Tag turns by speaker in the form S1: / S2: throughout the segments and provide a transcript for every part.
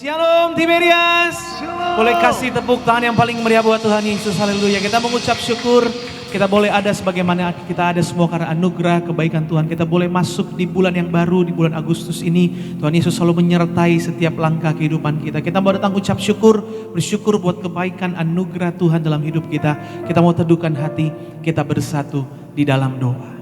S1: Shalom Tiberias. Boleh kasih tepuk tangan yang paling meriah buat Tuhan Yesus. Haleluya. Kita mengucap syukur. Kita boleh ada sebagaimana kita ada semua karena anugerah kebaikan Tuhan. Kita boleh masuk di bulan yang baru, di bulan Agustus ini. Tuhan Yesus selalu menyertai setiap langkah kehidupan kita. Kita mau datang ucap syukur, bersyukur buat kebaikan anugerah Tuhan dalam hidup kita. Kita mau teduhkan hati, kita bersatu di dalam doa.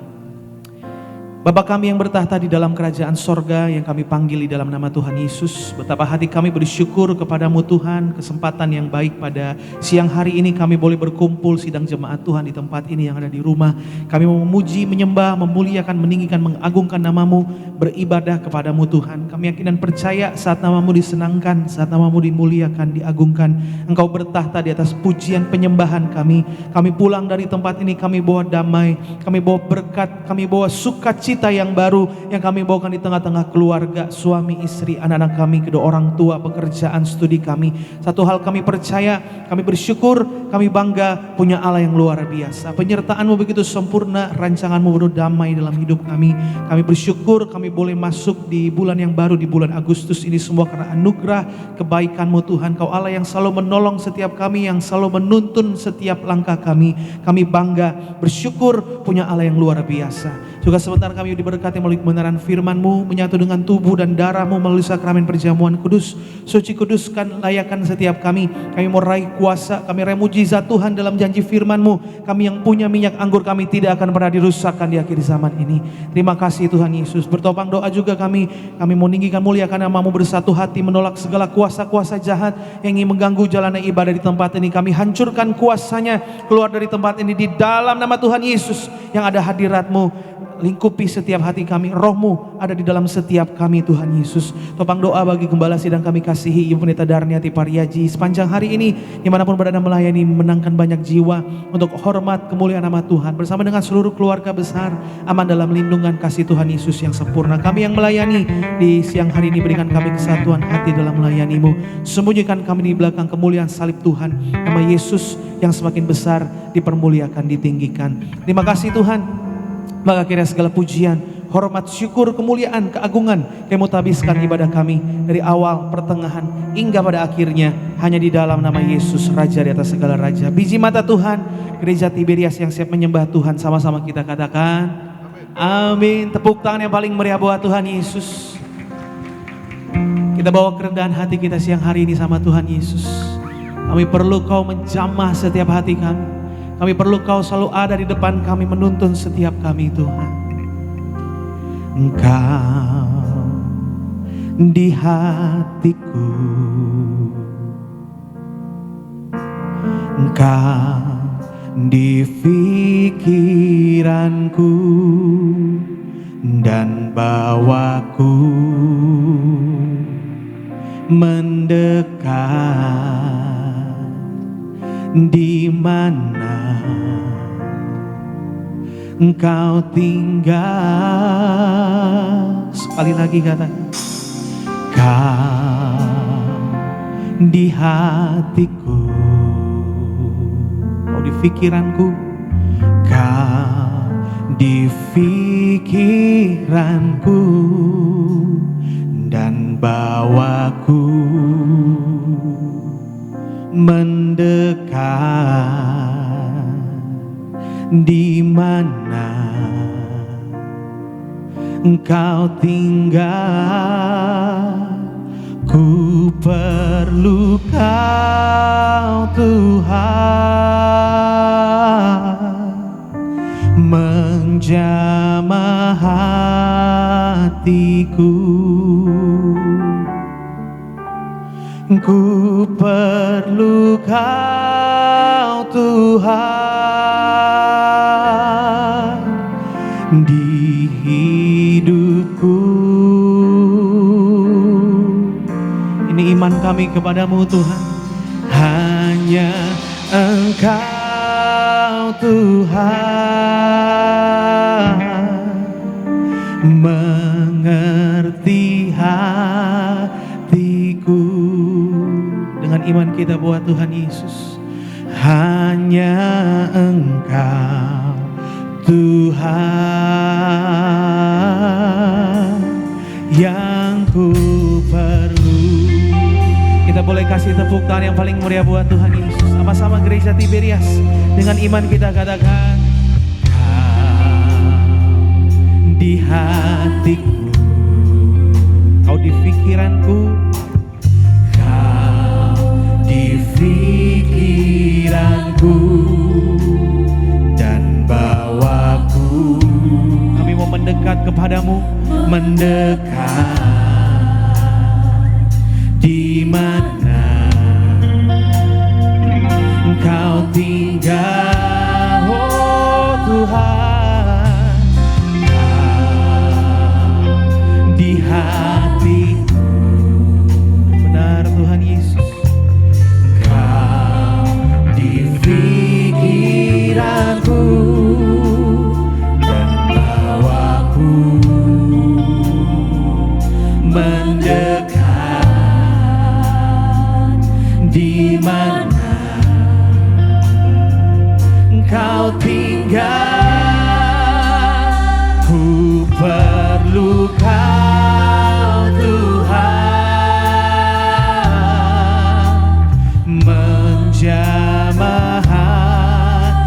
S1: Bapa kami yang bertahta di dalam kerajaan sorga, yang kami panggil di dalam nama Tuhan Yesus. Betapa hati kami bersyukur kepadamu Tuhan, kesempatan yang baik pada siang hari ini kami boleh berkumpul sidang jemaat Tuhan di tempat ini yang ada di rumah. Kami mau memuji, menyembah, memuliakan, meninggikan, mengagungkan namamu, beribadah kepadamu Tuhan. Kami yakin dan percaya saat namamu disenangkan, saat namamu dimuliakan, diagungkan. Engkau bertahta di atas pujian penyembahan kami. Kami pulang dari tempat ini, kami bawa damai, kami bawa berkat, kami bawa sukacita yang baru yang kami bawakan di tengah-tengah keluarga, suami, istri, anak-anak kami, kedua orang tua, pekerjaan, studi kami. Satu hal kami percaya, kami bersyukur, kami bangga punya Allah yang luar biasa. Penyertaan-Mu begitu sempurna, rancangan-Mu penuh damai dalam hidup kami. Kami bersyukur kami boleh masuk di bulan yang baru, di bulan Agustus ini semua karena anugerah kebaikan-Mu Tuhan. Kau Allah yang selalu menolong setiap kami, yang selalu menuntun setiap langkah kami. Kami bangga, bersyukur punya Allah yang luar biasa. Juga sebentar kami diberkati melalui kebenaran firman-Mu, menyatu dengan tubuh dan darah-Mu melalui sakramen perjamuan kudus. Suci kuduskan, layakan setiap kami. Kami mau raih kuasa, kami raih mujizat Tuhan dalam janji firman-Mu. Kami yang punya minyak anggur kami tidak akan pernah dirusakkan di akhir zaman ini. Terima kasih Tuhan Yesus. Bertopang doa juga kami mau meninggikan, muliakan nama-Mu, bersatu hati menolak segala kuasa-kuasa jahat yang ingin mengganggu jalannya ibadah di tempat ini. Kami hancurkan kuasanya keluar dari tempat ini di dalam nama Tuhan Yesus. Yang ada hadirat-Mu lingkupi setiap hati kami, roh-Mu ada di dalam setiap kami Tuhan Yesus. Topang doa bagi gembala sidang kami kasihi Ibu Pendeta Darniati Pariaji sepanjang hari ini, dimanapun berada melayani, menangkan banyak jiwa untuk hormat kemuliaan nama Tuhan, bersama dengan seluruh keluarga besar, aman dalam lindungan kasih Tuhan Yesus yang sempurna. Kami yang melayani di siang hari ini, berikan kami kesatuan hati dalam melayani-Mu. Sembunyikan kami di belakang kemuliaan salib Tuhan. Nama Yesus yang semakin besar dipermuliakan, ditinggikan. Terima kasih Tuhan. Maka kira segala pujian, hormat, syukur, kemuliaan, keagungan kami tabiskan ibadah kami dari awal, pertengahan, hingga pada akhirnya hanya di dalam nama Yesus, Raja di atas segala raja. Biji mata Tuhan, gereja Tiberias yang siap menyembah Tuhan, sama-sama kita katakan amin. Tepuk tangan yang paling meriah buat Tuhan Yesus. Kita bawa kerendahan hati kita siang hari ini sama Tuhan Yesus. Kami perlu Kau menjamah setiap hati kami. Kami perlu Kau selalu ada di depan kami, menuntun setiap kami Tuhan. Engkau di hatiku, Engkau di pikiranku, dan bawaku mendekat di mana Engkau tinggal. Sekali lagi katakan, Kau di hatiku, Kau di pikiranku, Kau di pikiranku, dan bawaku mendekat di mana Engkau tinggal. Ku perlu Kau Tuhan, menjamah hatiku. Ku perlu Kau Tuhan di hidupku. Ini iman kami kepadamu Tuhan. Hanya Engkau Tuhan mengerti hatiku. Dengan iman kita buat Tuhan Yesus. Hanya Engkau Tuhan yang ku perlu. kasih tepuk tangan yang paling meriah buat Tuhan Yesus. Sama-sama gereja Tiberias, dengan iman kita katakan, Kau di hatiku, Kau di pikiranku, Kau di pikiranku, dan bawaku. Kami mau mendekat kepadamu, mendekat di mana Engkau tinggal, oh Tuhan. Kau di hatiku, benar Tuhan Yesus. Kau di pikiranku dan bawaku mendekat di mana Engkau tinggal. Ku perlu Kau Tuhan, menjamah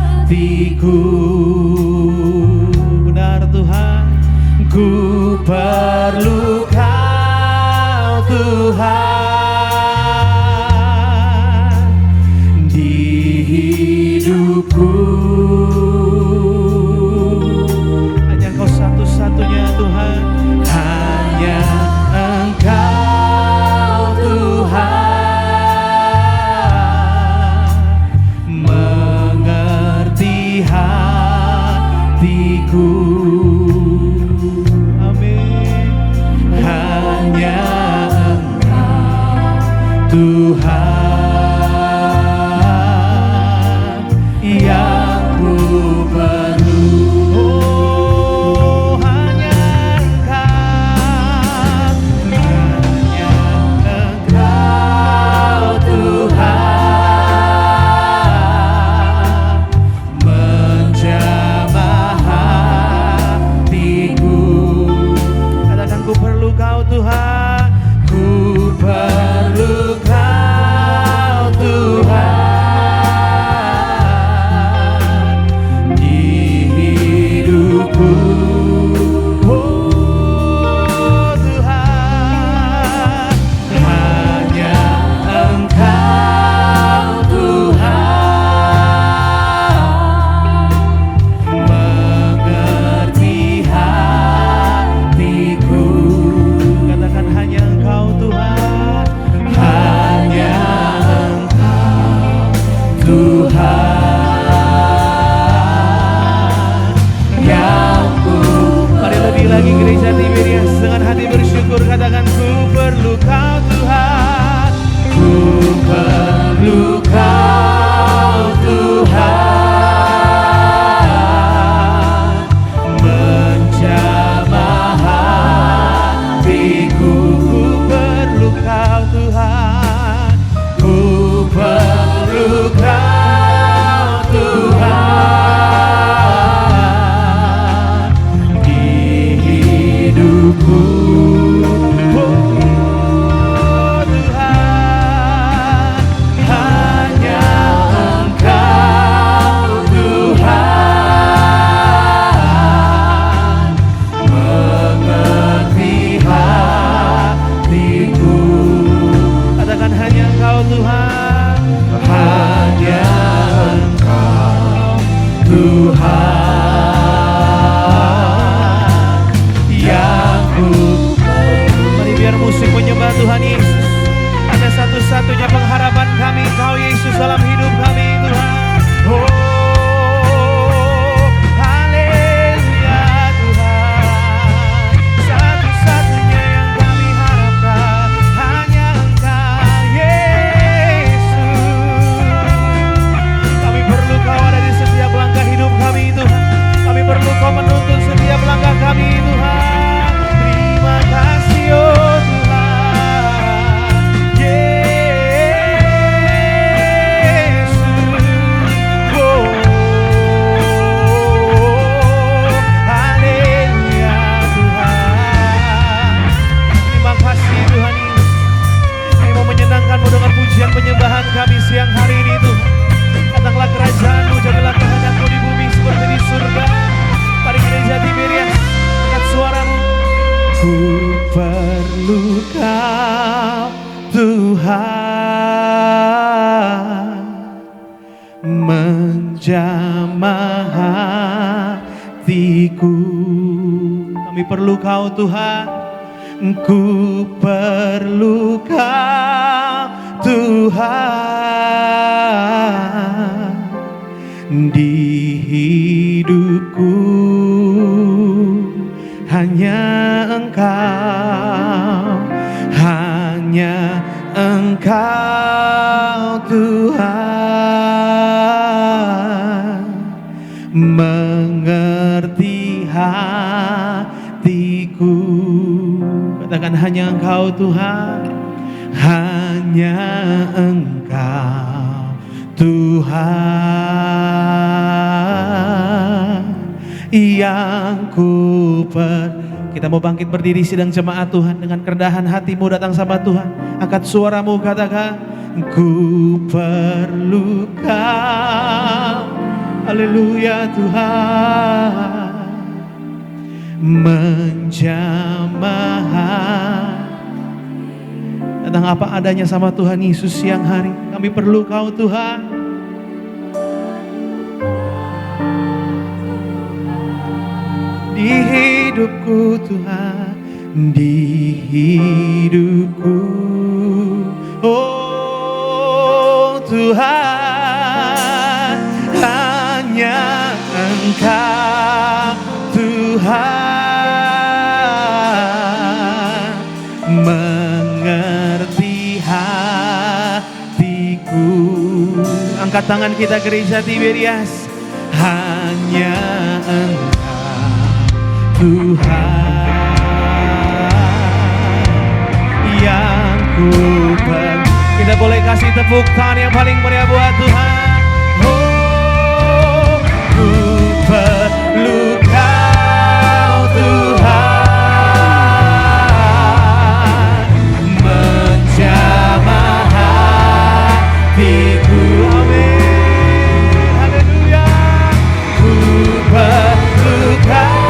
S1: hatiku. Benar Tuhan, ku perlu Kau Tuhan. Hanya Engkau satu-satunya Tuhan, hanya Engkau Tuhan, mengerti hatiku. Amin. Hanya Engkau Tuhan yang ku perlu. Oh, hanya Engkau Tuhan, menjamah hatiku. Katakan, ku perlu Kau Tuhan, ku perlu Kau Tuhan. Oh Tuhan, hanya Engkau Tuhan, mengerti hatiku. Katakan, hanya Engkau Tuhan, hanya Engkau Tuhan. Lagi gereja Tiberias dengan hati bersyukur, katakan, ku perlu Kau Tuhan, ku perlu Kau Tuhan, menjamah hatiku. Ku perlu Kau Tuhan, ku perlu Kau Tuhan. Hidupku perlu Kau Tuhan, menjamah hatiku. Kami perlu Kau Tuhan, ku perlu Kau Tuhan di hidupku. Hanya Engkau, hanya Engkau Tuhan, mengerti hatiku. Katakan hanya Engkau Tuhan, hanya Engkau Tuhan yang kita mau bangkit berdiri sidang jemaat Tuhan, dengan kerendahan hatimu datang sama Tuhan. Angkat suaramu, katakan ku perlu Kau. Haleluya Tuhan, menjamah. Datang apa adanya sama Tuhan Yesus siang hari. Kami perlu Kau Tuhan. Di hidupku Tuhan, di hidupku. Oh Tuhan, hanya Engkau Tuhan, mengerti hatiku. Angkat tangan kita gereja Tiberias, hanya Engkau Tuhan yang ku perlu. Kita boleh kasih tepuk tangan yang paling meriah buat Tuhan. Oh, ku perlu Kau Tuhan, menjamah hatiku. Amin, haleluya. Ku perlu Kau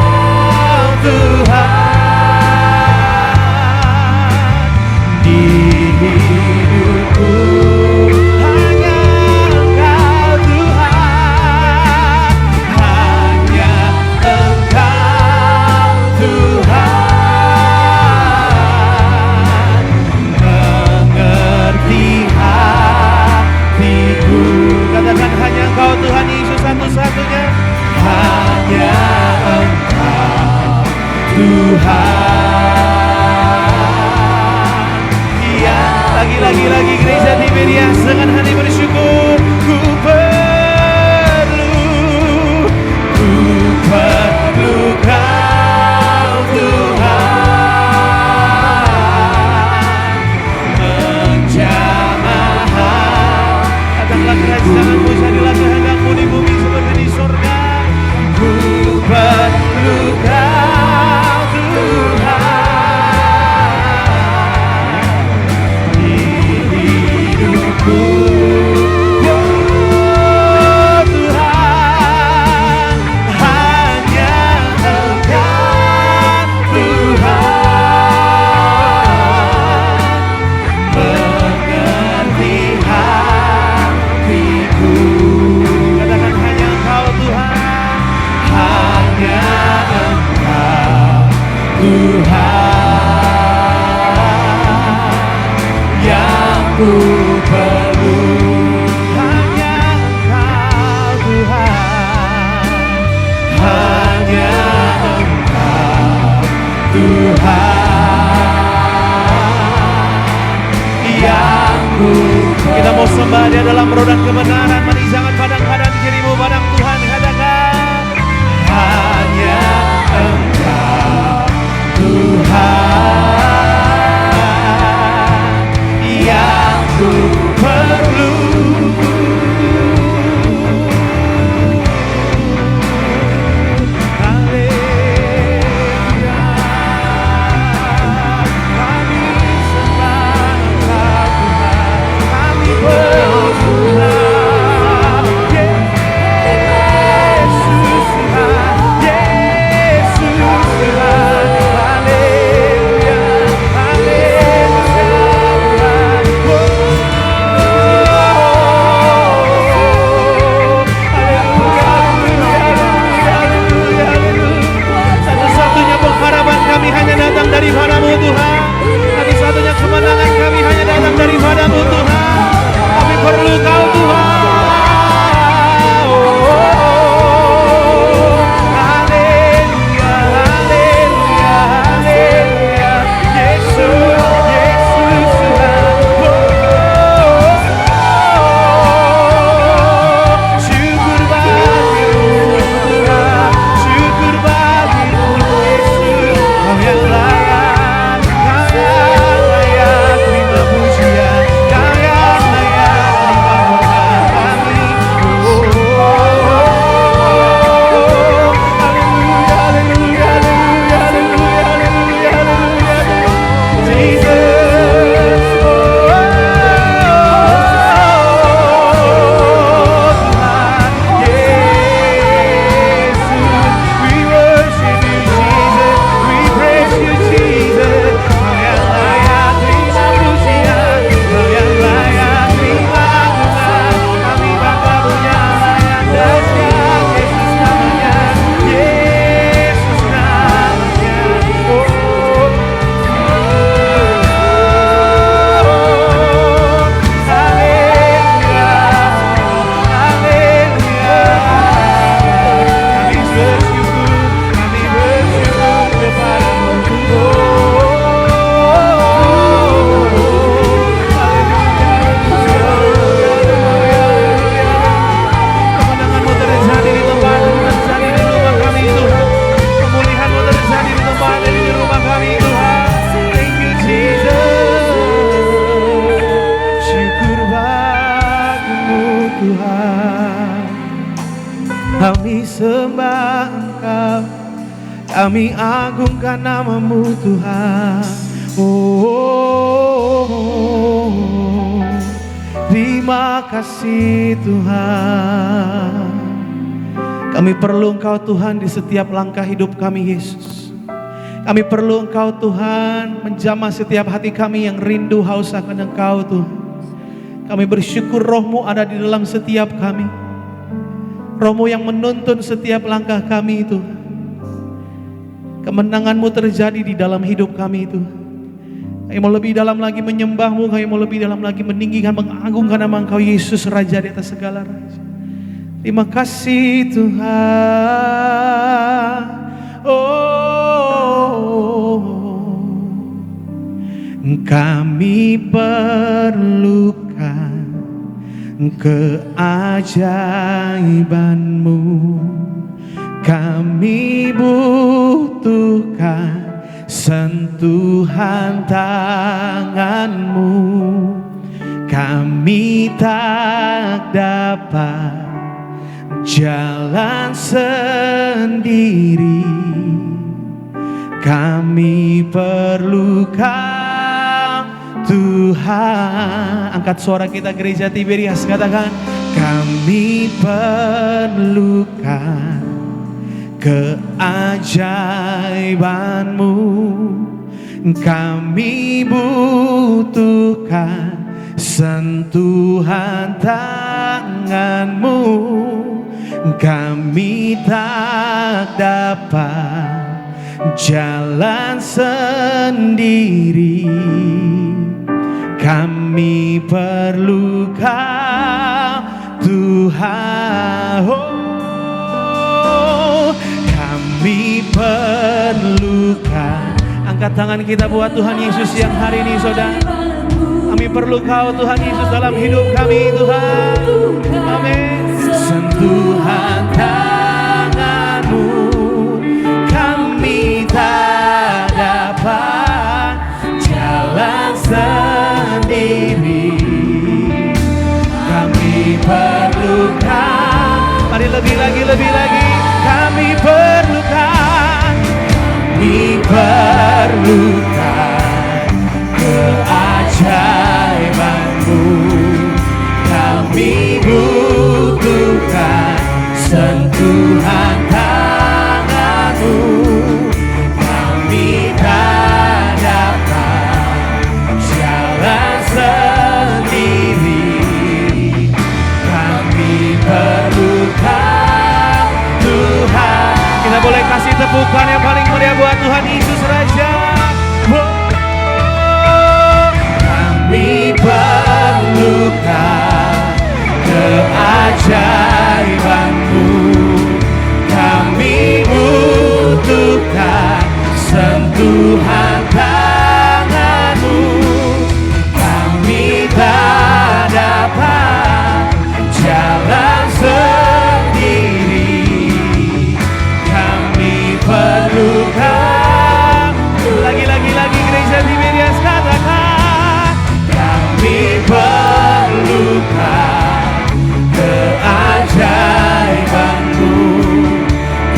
S1: Tuhan di hidupku. Hanya Engkau Tuhan, hanya Engkau Tuhan, mengerti hatiku. Katakan hanya Engkau Tuhan Yesus satu-satunya. Hanya Engkau Tuhan. Iya, lagi gereja Tiberias dengan hati bersyukur. Ku perlu Kau Tuhan, menjamah hati. Katakanlah kerajaanmu, jadilah kehendakmu di bumi seperti di surga. Ku perlu Kau Tuhan di hidupku. Oh Tuhan, hanya Engkau Tuhan, mengerti hatiku. Katakan hanya Engkau Tuhan, hanya Engkau Tuhan yang ku perlu. Hanya Engkau Tuhan, hanya Engkau Tuhan yang ku perlu. Kita mau sembah Dia dalam roh dan kebenaran. Mari jangan padang kanan kirimu padang Tuhan. Katakan hanya Engkau Tuhan yang ku perlu. Haleluya, kami sembah Engkau Tuhan, kami perlu Tuhan. Kami agungkan nama-Mu Tuhan. Oh, terima kasih Tuhan. Kami perlu Engkau Tuhan di setiap langkah hidup kami Yesus. Kami perlu Engkau Tuhan menjamah setiap hati kami yang rindu haus akan Engkau Tuhan. Kami bersyukur Roh-Mu ada di dalam setiap kami. Roh-Mu yang menuntun setiap langkah kami itu. Kemenangan-Mu terjadi di dalam hidup kami itu. Kami mau lebih dalam lagi menyembah-Mu, kami mau lebih dalam lagi meninggikan, mengagungkan nama Engkau Yesus Raja di atas segala raja. Terima kasih Tuhan. Oh, kami perlukan keajaiban-Mu. Kami butuhkan sentuhan tangan-Mu. Kami tak dapat jalan sendiri. Kami perlu Kau Tuhan. Angkat suara kita gereja Tiberias, katakan kami perlukan keajaiban-Mu. Kami butuhkan sentuhan tangan-Mu. Kami tak dapat jalan sendiri. Kami perlu Kau Tuhan. Oh, kami perlukan. Angkat tangan kita buat Tuhan Yesus yang hari ini saudara. Kami perlu Kau Tuhan Yesus dalam hidup kami Tuhan. Amin. Sentuhan tangan-Mu. Kami tak dapat jalan sendiri. Kami perlukan. Mari lebih lagi. Kami perlukan. Kami perlukan keajaiban-Mu. Kami butuhkan sentuhan tangan-Mu. Kami tak dapat jalan sendiri. Kami perlukan Tuhan. Kita boleh kasih tepukan yang paling meriah buat Tuhan Yesus Raja. Kami perlukan keajaiban-Mu. Kami butuhkan sentuhan tangan-Mu. Kami tak dapat jalan sendiri. Kami perlukan. Lagi gereja Tiberias katakan kami perlukan keajaiban-Mu.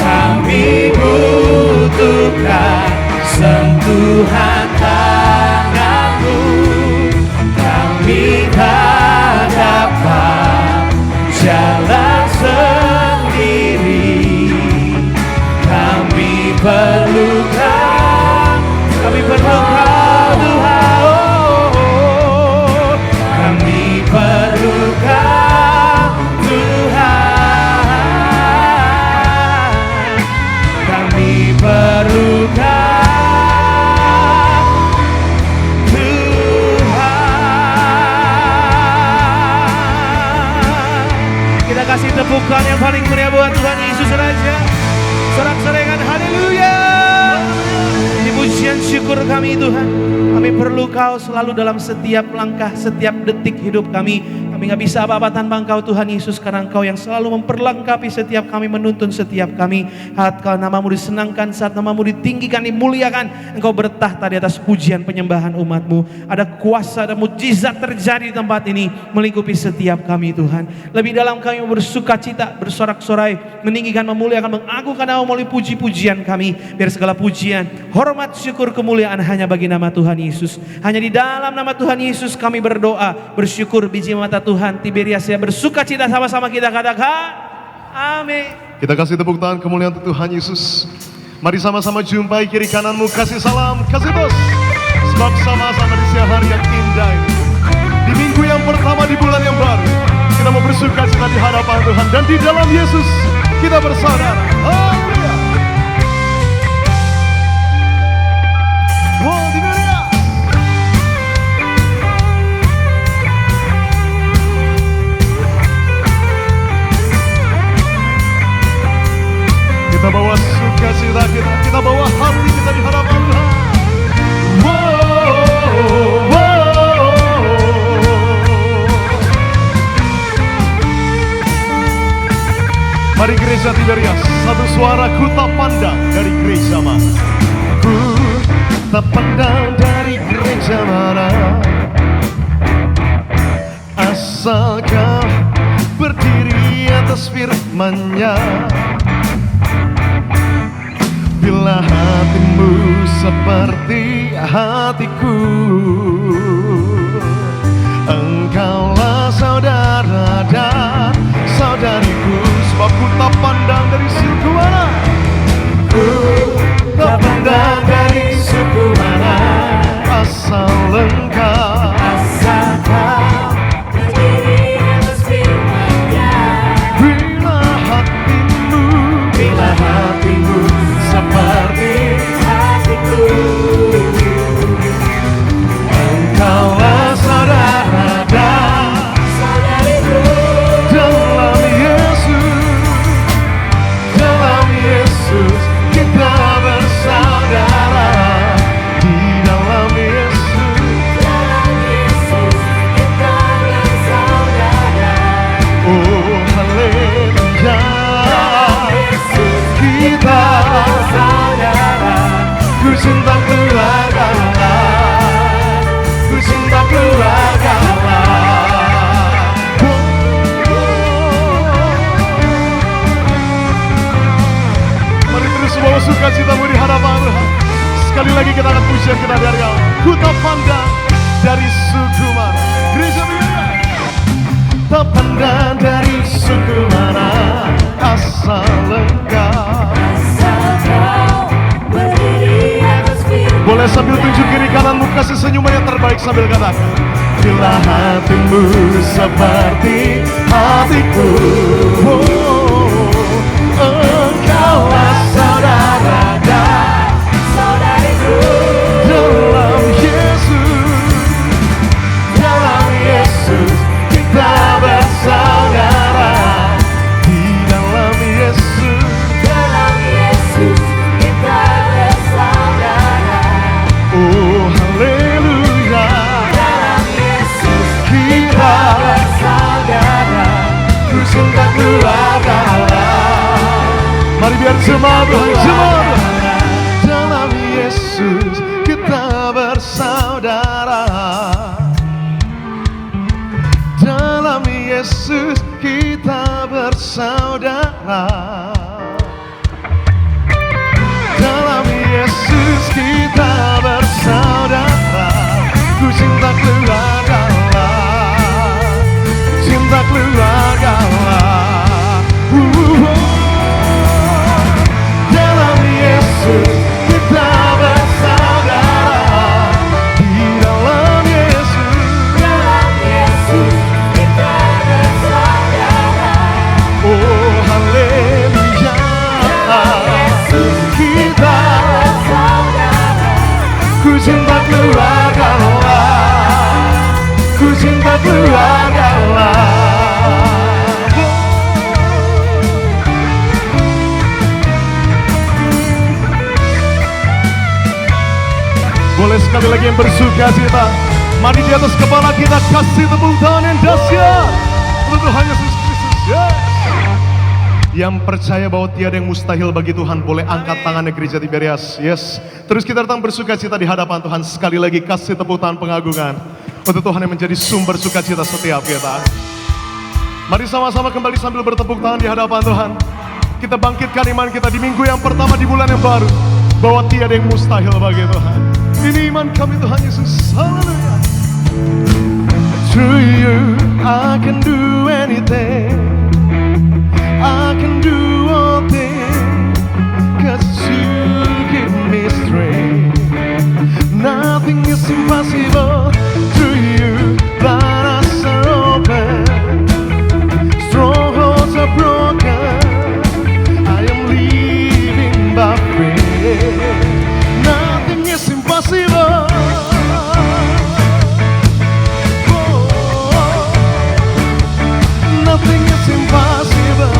S1: Kami butuhkan sentuhan tangan-Mu. Kami tak dapat jalan sendiri. Kami perlukan. Kami perlukan Tuhan. Oh, kami perlukan Tuhan. Kami perlukan Tuhan. Kita kasih tepukan yang paling meriah buat Tuhan Yesus Raja. Sorak-sorangan haleluya. Ini pujian syukur kami Tuhan. Kami perlu Kau selalu dalam setiap langkah, setiap detik hidup kami. Kami Kami gak bisa apa-apa tanpa Engkau Tuhan Yesus, karena Engkau yang selalu memperlengkapi setiap kami, menuntun setiap kami. Saat namamu disenangkan, saat namamu ditinggikan, dimuliakan, Engkau bertahta di atas pujian penyembahan umatmu. Ada kuasa dan mujizat terjadi di tempat ini, melingkupi setiap kami Tuhan. Lebih dalam kami bersuka cita, bersorak-sorai, meninggikan, memuliakan, mengagungkan nama melalui puji-pujian kami. Biar segala pujian, hormat, syukur, kemuliaan hanya bagi nama Tuhan Yesus. Hanya di dalam nama Tuhan Yesus kami berdoa, bersyukur. Biji mata Tuhan Tiberias ya bersuka cita, sama-sama kita katakan amin.
S2: Kita kasih tepuk tangan kemuliaan untuk Tuhan Yesus. Mari sama-sama jumpai kiri kananmu, kasih salam, kasih bos. Sebab sama-sama di siang hari yang indah ini, di minggu yang pertama di bulan yang baru, kita mau bersuka cita di hadapan Tuhan, dan di dalam Yesus kita bersaudara. Haleluya. Oh, Tiberias. Kita bawa sukacita kita bawa hati kita di hadapan Tuhan. Mari gereja Tiberias, satu suara ku tak pandang dari gereja mana. Ku tak pandang dari gereja mana, asal kau berdiri atas firman-Nya. Bila hatimu seperti hatiku, engkaulah saudara dan saudariku. Sebab ku tak pandang dari suku mana, ku tak pandang dari suku mana, asal engkau
S3: berdiri atas firman-Nya.
S2: Bila hatimu seperti
S3: Hatiku
S2: engkaulah saudara dan
S3: saudariku,
S2: dalam Yesus kita bersaudara. Di dalam Yesus
S3: kita bersaudara.
S2: oh haleluya, kita
S3: Saudara,
S2: ku cinta keluarga, ku cinta keluarga. Mari terus bawa sukacitamu di hadapan Tuhan. Sekali lagi kita akan pujian kita dari Allah. Ku tak pandang dari suku mana, gereja Tiberias. Tak pandang dari suku mana, asal engkau.
S3: asal kau berdiri atas firman-Nya.
S2: Boleh sambil tunjuk kiri kananmu, kasih senyuman yang terbaik sambil katakan, bila hatimu seperti hatiku, engkaulah saudara dan
S3: Saudariku
S2: dalam Yesus kita bersaudara. Di dalam Yesus
S3: kita bersaudara.
S2: oh haleluya,
S3: Dalam Yesus
S2: kita
S3: bersaudara.
S2: ku cinta keluarga. Mari biar jemaat Tuhan, jemaat Tuhan. Dalam Yesus kita bersaudara. Dalam Yesus kita bersaudara. Dalam Yesus kita bersaudara. Ku cinta keluarga, cinta keluarga. Dalam Yesus kita bersaudara. Di dalam Yesus
S3: kita bersaudara.
S2: oh haleluya, kita
S3: Bersaudara.
S2: ku cinta keluarga, ku cinta keluarga. Boleh sekali lagi yang bersuka cita, Mari di atas kepala kita kasih tepuk tangan yang dahsyat untuk Tuhan Yesus Kristus. Yes. Yang percaya bahwa tiada yang mustahil bagi Tuhan boleh angkat tangannya gereja Tiberias. Yes. Terus kita datang bersukacita di hadapan Tuhan. Sekali lagi kasih tepuk tangan pengagungan untuk Tuhan yang menjadi sumber sukacita setiap kita. Mari sama-sama kembali sambil bertepuk tangan di hadapan Tuhan. Kita bangkitkan iman kita di minggu yang pertama di bulan yang baru, bahwa tiada yang mustahil bagi Tuhan. Ini iman kami Tuhan Yesus. Haleluya. Through you I can do anything, I can do all things, 'cause you give me strength. Nothing is impossible. Through you blind eyes are open, strongholds are broken. I am living by faith. Nothing is impossible. Nothing is impossible.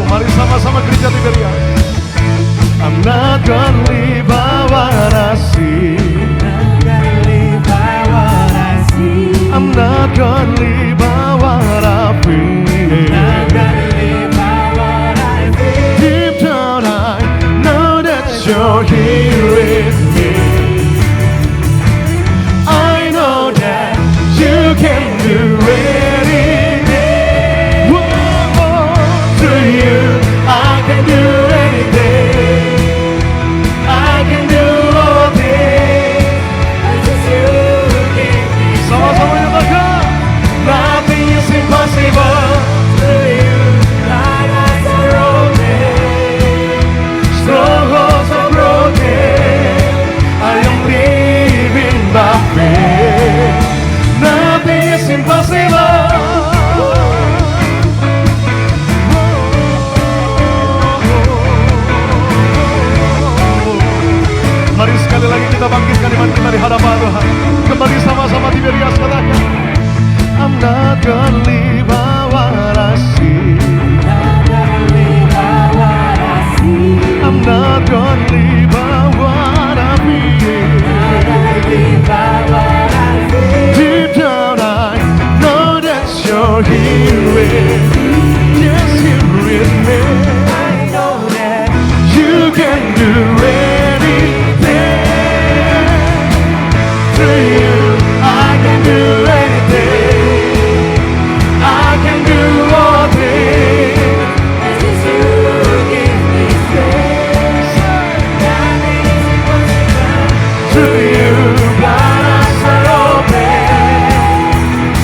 S2: Mari sama-sama gereja Tiberias. I'm not gonna live by what I see. I'm not gonna live by what I feel. Deep down I know that you're here with me. I know that you can do anything. Whoa, through you I can do anything. I can do all things. Sama-sama nyatakan, nothing is impossible. Through you blind eyes are open, strongholds are broken. I am living by faith. Nothing is impossible. Mari sekali lagi kita bangkitkan iman kita di hadapan Tuhan. Kembali sama-sama Tiberias katakan, I'm not gonna live by what I see. I'm not gonna live by what I feel. Deep down I know that you're here with me. Yes, you're with me. I know that you can do anything. Through you I can do anything. I can do all things. Through you blind eyes are open,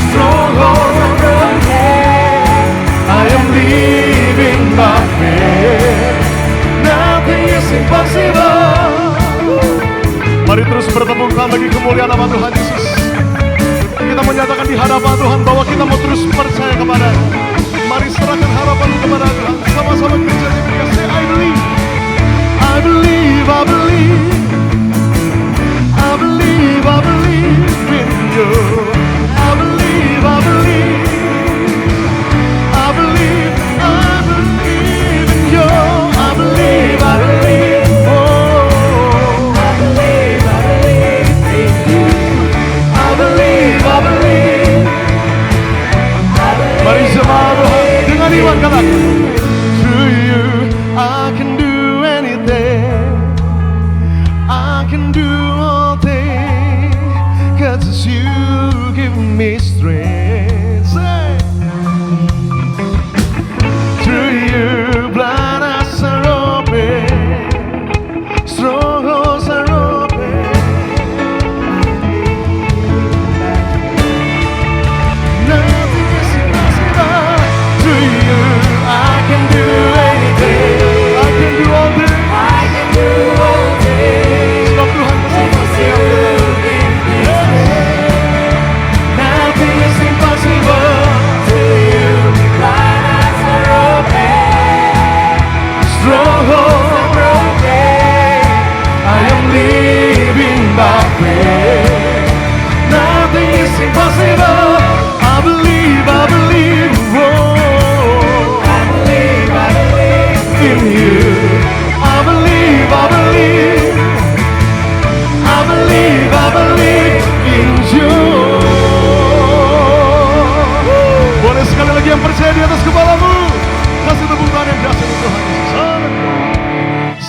S2: strongholds are broken. I am living by faith. Nothing is impossible. Mari terus bertepuk tangan bagi kemuliaan nama Tuhan Yesus. Kita menyatakan di hadapan Tuhan bahwa kita mau terus percaya kepada. Mari serahkan harapan kepada Tuhan. Sama-sama gereja Tiberias. Say I believe, I believe, I believe. I believe, I believe in you. I believe, I believe. I believe, I believe in you. I believe, I believe. Oh, I believe in you. I believe, I believe. Mari jemaat Tuhan dengan iman katakan, through you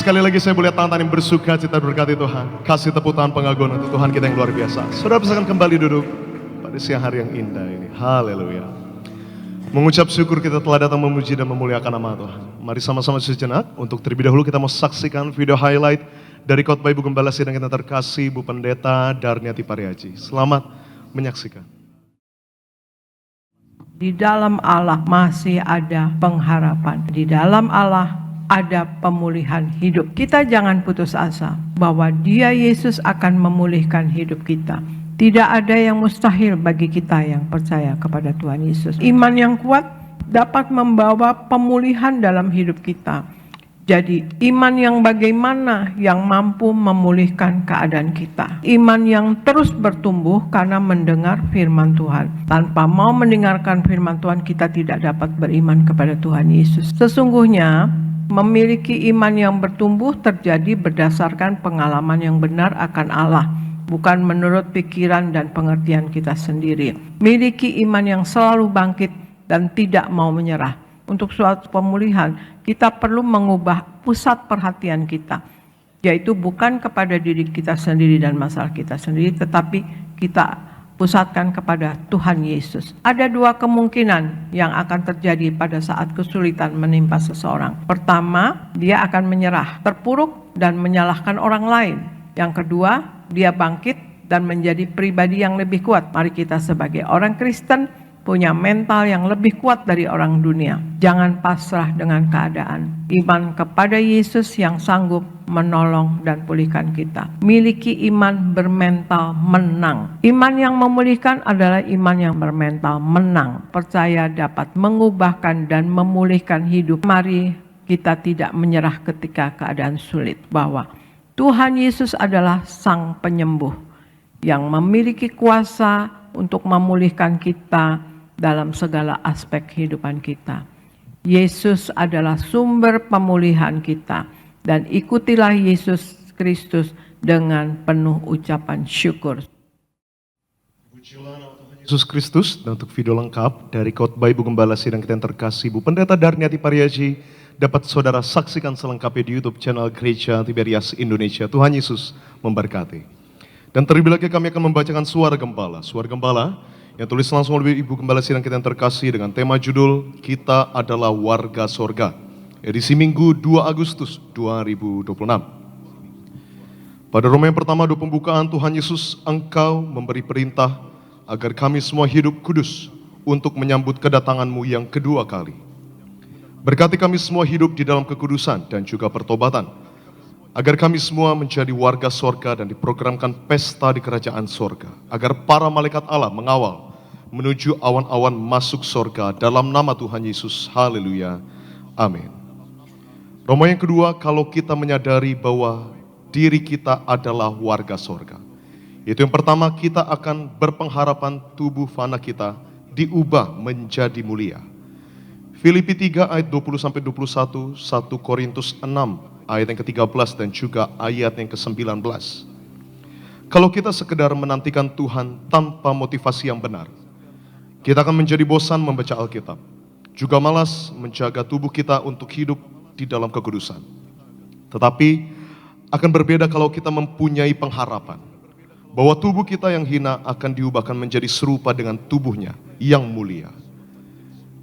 S2: sekali lagi saya boleh tangan yang bersuka cita berkati Tuhan. Kasih tepuk tangan pengagungan untuk Tuhan kita yang luar biasa. Saudara silakan kembali duduk pada siang hari yang indah ini. Haleluya. Mengucap syukur kita telah datang memuji dan memuliakan nama Tuhan. Mari sama-sama sejenak. Untuk terlebih dahulu kita mau saksikan video highlight dari khotbah Ibu Gembala Sidang kita terkasih Ibu Pendeta Darniati Pariaji. Selamat menyaksikan.
S4: Di dalam Allah masih ada pengharapan. Di dalam Allah ada pemulihan hidup. Kita jangan putus asa bahwa Dia Yesus akan memulihkan hidup kita. Tidak ada yang mustahil bagi kita yang percaya kepada Tuhan Yesus. Iman yang kuat dapat membawa pemulihan dalam hidup kita. Jadi iman yang bagaimana yang mampu memulihkan keadaan kita. Iman yang terus bertumbuh karena mendengar firman Tuhan. Tanpa mau mendengarkan firman Tuhan kita tidak dapat beriman kepada Tuhan Yesus. Sesungguhnya memiliki iman yang bertumbuh terjadi berdasarkan pengalaman yang benar akan Allah, bukan menurut pikiran dan pengertian kita sendiri. Miliki iman yang selalu bangkit dan tidak mau menyerah. Untuk suatu pemulihan, kita perlu mengubah pusat perhatian kita, yaitu bukan kepada diri kita sendiri dan masalah kita sendiri, tetapi kita pusatkan kepada Tuhan Yesus. Ada dua kemungkinan yang akan terjadi pada saat kesulitan menimpa seseorang. Pertama, dia akan menyerah, terpuruk dan menyalahkan orang lain. Yang kedua, dia bangkit dan menjadi pribadi yang lebih kuat. Mari kita sebagai orang Kristen punya mental yang lebih kuat dari orang dunia. Jangan pasrah dengan keadaan. Iman kepada Yesus yang sanggup menolong dan pulihkan kita. Miliki iman bermental menang. Iman yang memulihkan adalah iman yang bermental menang. Percaya dapat mengubahkan dan memulihkan hidup. Mari kita tidak menyerah ketika keadaan sulit. Bahwa Tuhan Yesus adalah Sang Penyembuh yang memiliki kuasa untuk memulihkan kita dalam segala aspek kehidupan kita. Yesus adalah sumber pemulihan kita. Dan ikutilah Yesus Kristus dengan penuh ucapan syukur.
S2: Yesus Kristus. Dan untuk video lengkap dari khotbah Ibu Gembala Sidang kita yang terkasih Ibu Pendeta Darniati Pariaji dapat saudara saksikan selengkapnya di YouTube channel Gereja Tiberias Indonesia. Tuhan Yesus memberkati. Dan terlebih lagi kami akan membacakan suara gembala. Suara gembala yang tulis langsung oleh Ibu Gembala Sidang kita yang terkasih dengan tema judul Kita Adalah Warga Sorga. Edisi Minggu 2 Agustus 2026. Pada Roma yang pertama 2 pembukaan, Tuhan Yesus, Engkau memberi perintah agar kami semua hidup kudus untuk menyambut kedatangan-Mu yang kedua kali. Berkati kami semua hidup di dalam kekudusan dan juga pertobatan, agar kami semua menjadi warga sorga dan diprogramkan pesta di kerajaan sorga, agar para malaikat Allah mengawal menuju awan-awan masuk sorga dalam nama Tuhan Yesus. Haleluya. Amin. Roma yang kedua, kalau kita menyadari bahwa diri kita adalah warga sorga. Itu yang pertama, kita akan berpengharapan tubuh fana kita diubah menjadi mulia. Filipi 3 ayat 20-21, 1 Korintus 6 ayat yang ke-13 dan juga ayat yang ke-19. Kalau kita sekedar menantikan Tuhan tanpa motivasi yang benar, kita akan menjadi bosan membaca Alkitab, juga malas menjaga tubuh kita untuk hidup di dalam kekudusan. Tetapi akan berbeda kalau kita mempunyai pengharapan bahwa tubuh kita yang hina akan diubahkan menjadi serupa dengan tubuhnya yang mulia.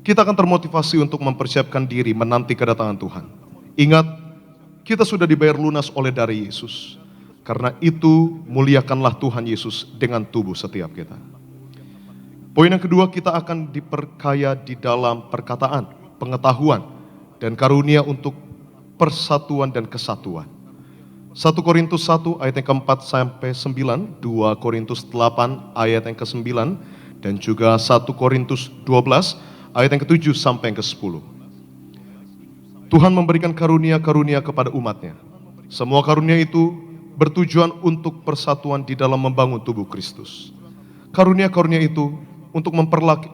S2: Kita akan termotivasi untuk mempersiapkan diri menanti kedatangan Tuhan. Ingat, kita sudah dibayar lunas oleh darah Yesus. Karena itu muliakanlah Tuhan Yesus dengan tubuh setiap kita. Poin yang kedua, kita akan diperkaya di dalam perkataan, pengetahuan, dan karunia untuk persatuan dan kesatuan. 1 Korintus 1 ayat yang ke-4 sampai 9, 2 Korintus 8 ayat yang ke-9, dan juga 1 Korintus 12 ayat yang ke-7 sampai yang ke-10. Tuhan memberikan karunia-karunia kepada umatnya. Semua karunia itu bertujuan untuk persatuan di dalam membangun tubuh Kristus. Karunia-karunia itu untuk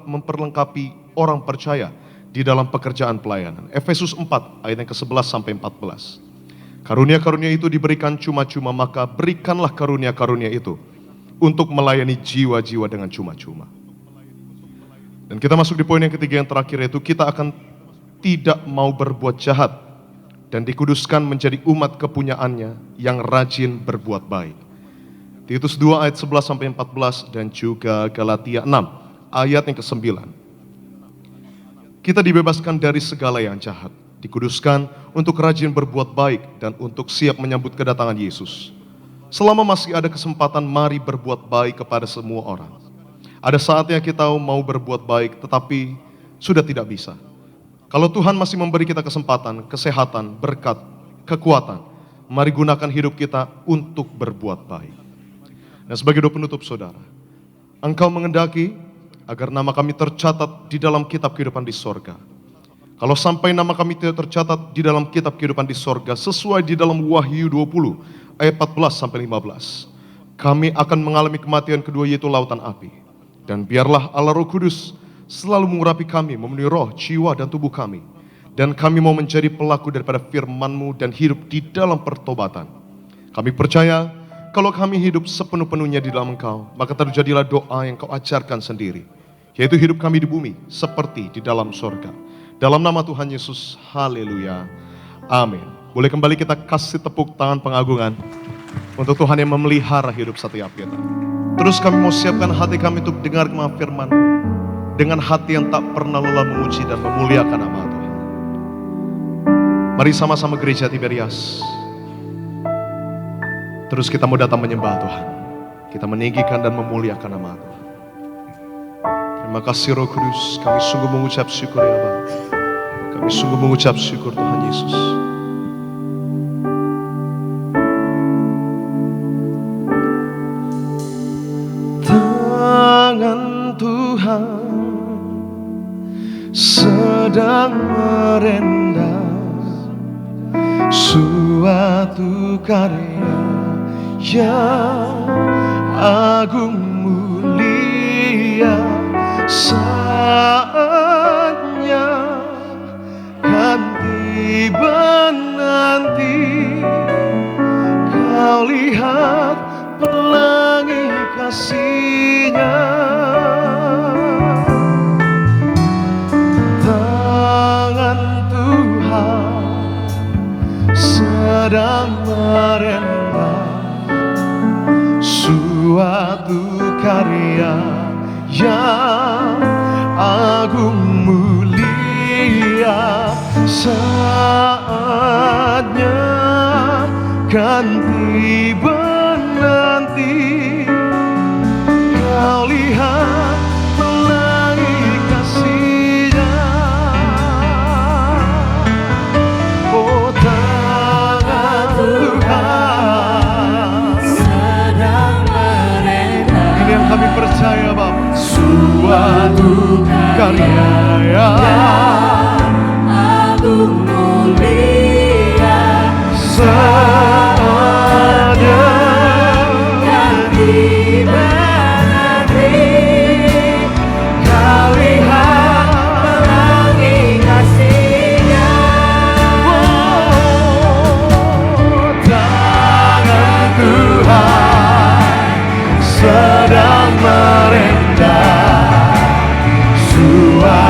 S2: memperlengkapi orang percaya di dalam pekerjaan pelayanan. Efesus 4 ayat yang ke-11 sampai 14. Karunia-karunia itu diberikan cuma-cuma, maka berikanlah karunia-karunia itu untuk melayani jiwa-jiwa dengan cuma-cuma. Dan kita masuk di poin yang ketiga yang terakhir, yaitu kita akan tidak mau berbuat jahat dan dikuduskan menjadi umat kepunyaannya yang rajin berbuat baik. Titus 2 ayat 11 sampai 14 dan juga Galatia 6 ayat yang ke-9. Kita dibebaskan dari segala yang jahat, dikuduskan untuk rajin berbuat baik dan untuk siap menyambut kedatangan Yesus. Selama masih ada kesempatan, mari berbuat baik kepada semua orang. Ada saatnya kita mau berbuat baik tetapi sudah tidak bisa. Kalau Tuhan masih memberi kita kesempatan, kesehatan, berkat, kekuatan, mari gunakan hidup kita untuk berbuat baik. Dan sebagai doa penutup saudara, Engkau mengendaki agar nama kami tercatat di dalam kitab kehidupan di sorga. Kalau sampai nama kami tidak tercatat di dalam kitab kehidupan di sorga, sesuai di dalam Wahyu 20 ayat 14 sampai 15, kami akan mengalami kematian kedua, yaitu lautan api. Dan biarlah Allah Roh Kudus selalu mengurapi kami, memenuhi roh, jiwa, dan tubuh kami. Dan kami mau menjadi pelaku daripada firman-Mu dan hidup di dalam pertobatan. Kami percaya kalau kami hidup sepenuh-penuhnya di dalam Engkau, maka terjadilah doa yang Kau ajarkan sendiri, yaitu hidup kami di bumi seperti di dalam surga. Dalam nama Tuhan Yesus, haleluya, amin. Boleh kembali kita kasih tepuk tangan pengagungan untuk Tuhan yang memelihara hidup setiap kita. Terus kami mau siapkan hati kami untuk dengar firman dengan hati yang tak pernah lelah memuji dan memuliakan nama Tuhan. Mari sama-sama gereja Tiberias. Terus kita mau datang menyembah Tuhan. Kita meninggikan dan memuliakan nama Tuhan. Terima kasih Roh Kudus, kami sungguh mengucap syukur ya Bapa. Kami sungguh mengucap syukur Tuhan Yesus. Tangan Tuhan sedang merendah suatu karya yang agung mulia. Saatnya kan tiba nanti, kau lihat pelangi kasih-Nya. Tangan Tuhan sedang merendah suatu karya yang agung mulia. Saatnya kan tiba nanti, kau lihat pelangi kasih-Nya. Oh, tangan Tuhan sedang merendah. Ini yang kami percaya Bapa, suatu karya yang agung mulia. Saatnya kan tiba nanti, kau lihat pelangi kasih-Nya. Oh, tangan Tuhan sedang merendah suatu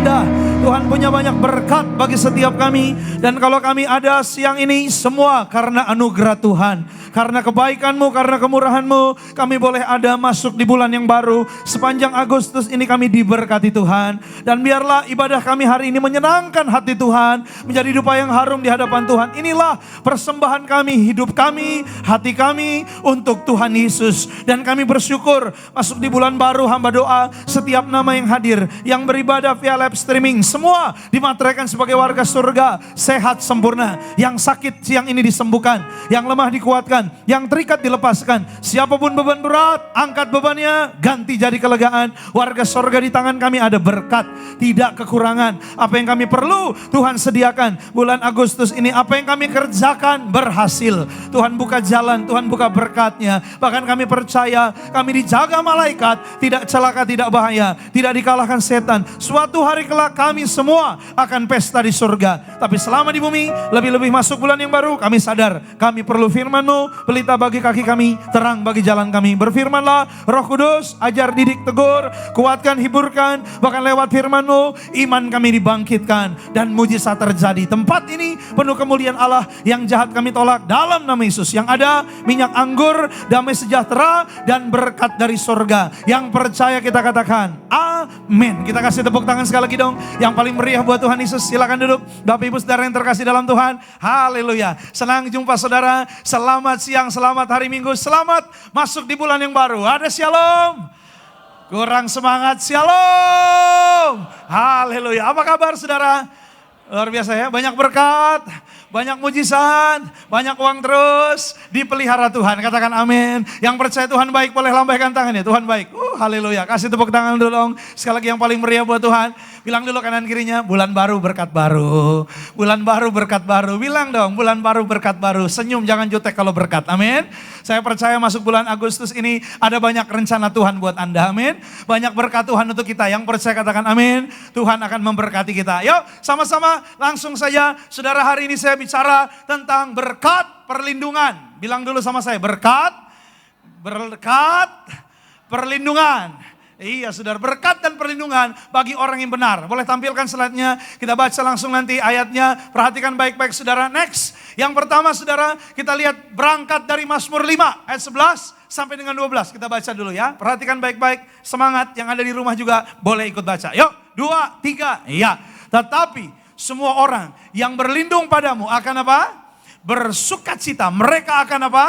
S1: indah. Tuhan punya banyak berkat bagi setiap kami. Dan kalau kami ada siang ini, semua karena anugerah Tuhan. Karena kebaikan-Mu, karena kemurahan-Mu, kami boleh ada masuk di bulan yang baru. Sepanjang Agustus ini kami diberkati Tuhan. Dan biarlah ibadah kami hari ini menyenangkan hati Tuhan. Menjadi dupa yang harum di hadapan Tuhan. Inilah persembahan kami, hidup kami, hati kami untuk Tuhan Yesus. Dan kami bersyukur masuk di bulan baru, hamba doa setiap nama yang hadir, yang beribadah via live streaming, semua dimateraikan sebagai warga surga, sehat sempurna. Yang sakit siang ini disembuhkan, yang lemah dikuatkan, yang terikat dilepaskan. Siapapun beban berat, angkat bebannya, ganti jadi kelegaan. Warga surga di tangan kami ada berkat, tidak kekurangan. Apa yang kami perlu Tuhan sediakan. Bulan Agustus ini apa yang kami kerjakan berhasil. Tuhan buka jalan, Tuhan buka berkatnya. Bahkan kami percaya kami dijaga malaikat, tidak celaka, tidak bahaya, tidak dikalahkan setan. Suatu hari kelak kami semua akan pesta di surga. Tapi selama di bumi, lebih-lebih masuk bulan yang baru, kami sadar kami perlu firman-Mu, pelita bagi kaki kami, terang bagi jalan kami. Berfirmanlah, Roh Kudus, ajar, didik, tegur, kuatkan, hiburkan. Bahkan lewat firman-Mu, iman kami dibangkitkan dan mujizat terjadi. Tempat ini penuh kemuliaan Allah. Yang jahat kami tolak dalam nama Yesus. Yang ada minyak anggur, damai sejahtera, dan berkat dari surga. Yang percaya kita katakan, amin. Kita kasih tepuk tangan sekali lagi dong. Yang paling meriah buat Tuhan Yesus. Silakan duduk. Bapak Ibu Saudara yang terkasih dalam Tuhan. Haleluya. Senang jumpa saudara. Selamat siang, selamat hari Minggu. Selamat masuk di bulan yang baru. Ada shalom. Kurang semangat, shalom. Haleluya. Apa kabar saudara? Luar biasa ya. Banyak berkat, banyak mujizat, banyak uang terus dipelihara Tuhan. Katakan amin. Yang percaya Tuhan baik boleh lambaikan tangannya. Tuhan baik. Haleluya. Kasih tepuk tangan dulu dong. Sekali lagi yang paling meriah buat Tuhan. Bilang dulu kanan kirinya, bulan baru berkat baru. Bulan baru berkat baru. Bilang dong, bulan baru berkat baru. Senyum, jangan jutek kalau berkat. Amin. Saya percaya masuk bulan Agustus ini ada banyak rencana Tuhan buat Anda. Amin. Banyak berkat Tuhan untuk kita. Yang percaya katakan amin. Tuhan akan memberkati kita. Yuk sama-sama langsung saja. Saudara, hari ini saya bicara tentang berkat perlindungan. Bilang dulu sama saya, berkat perlindungan. Iya saudara, berkat dan perlindungan bagi orang yang benar. Boleh tampilkan slide-nya, kita baca langsung nanti ayatnya. Perhatikan baik-baik saudara. Next, yang pertama saudara, kita lihat berangkat dari Mazmur 5 ayat 11 sampai dengan 12. Kita baca dulu ya, perhatikan baik-baik. Semangat, yang ada di rumah juga boleh ikut baca. Yuk, 2, 3, iya. Tetapi semua orang yang berlindung padamu akan apa? Bersukacita. Mereka akan apa?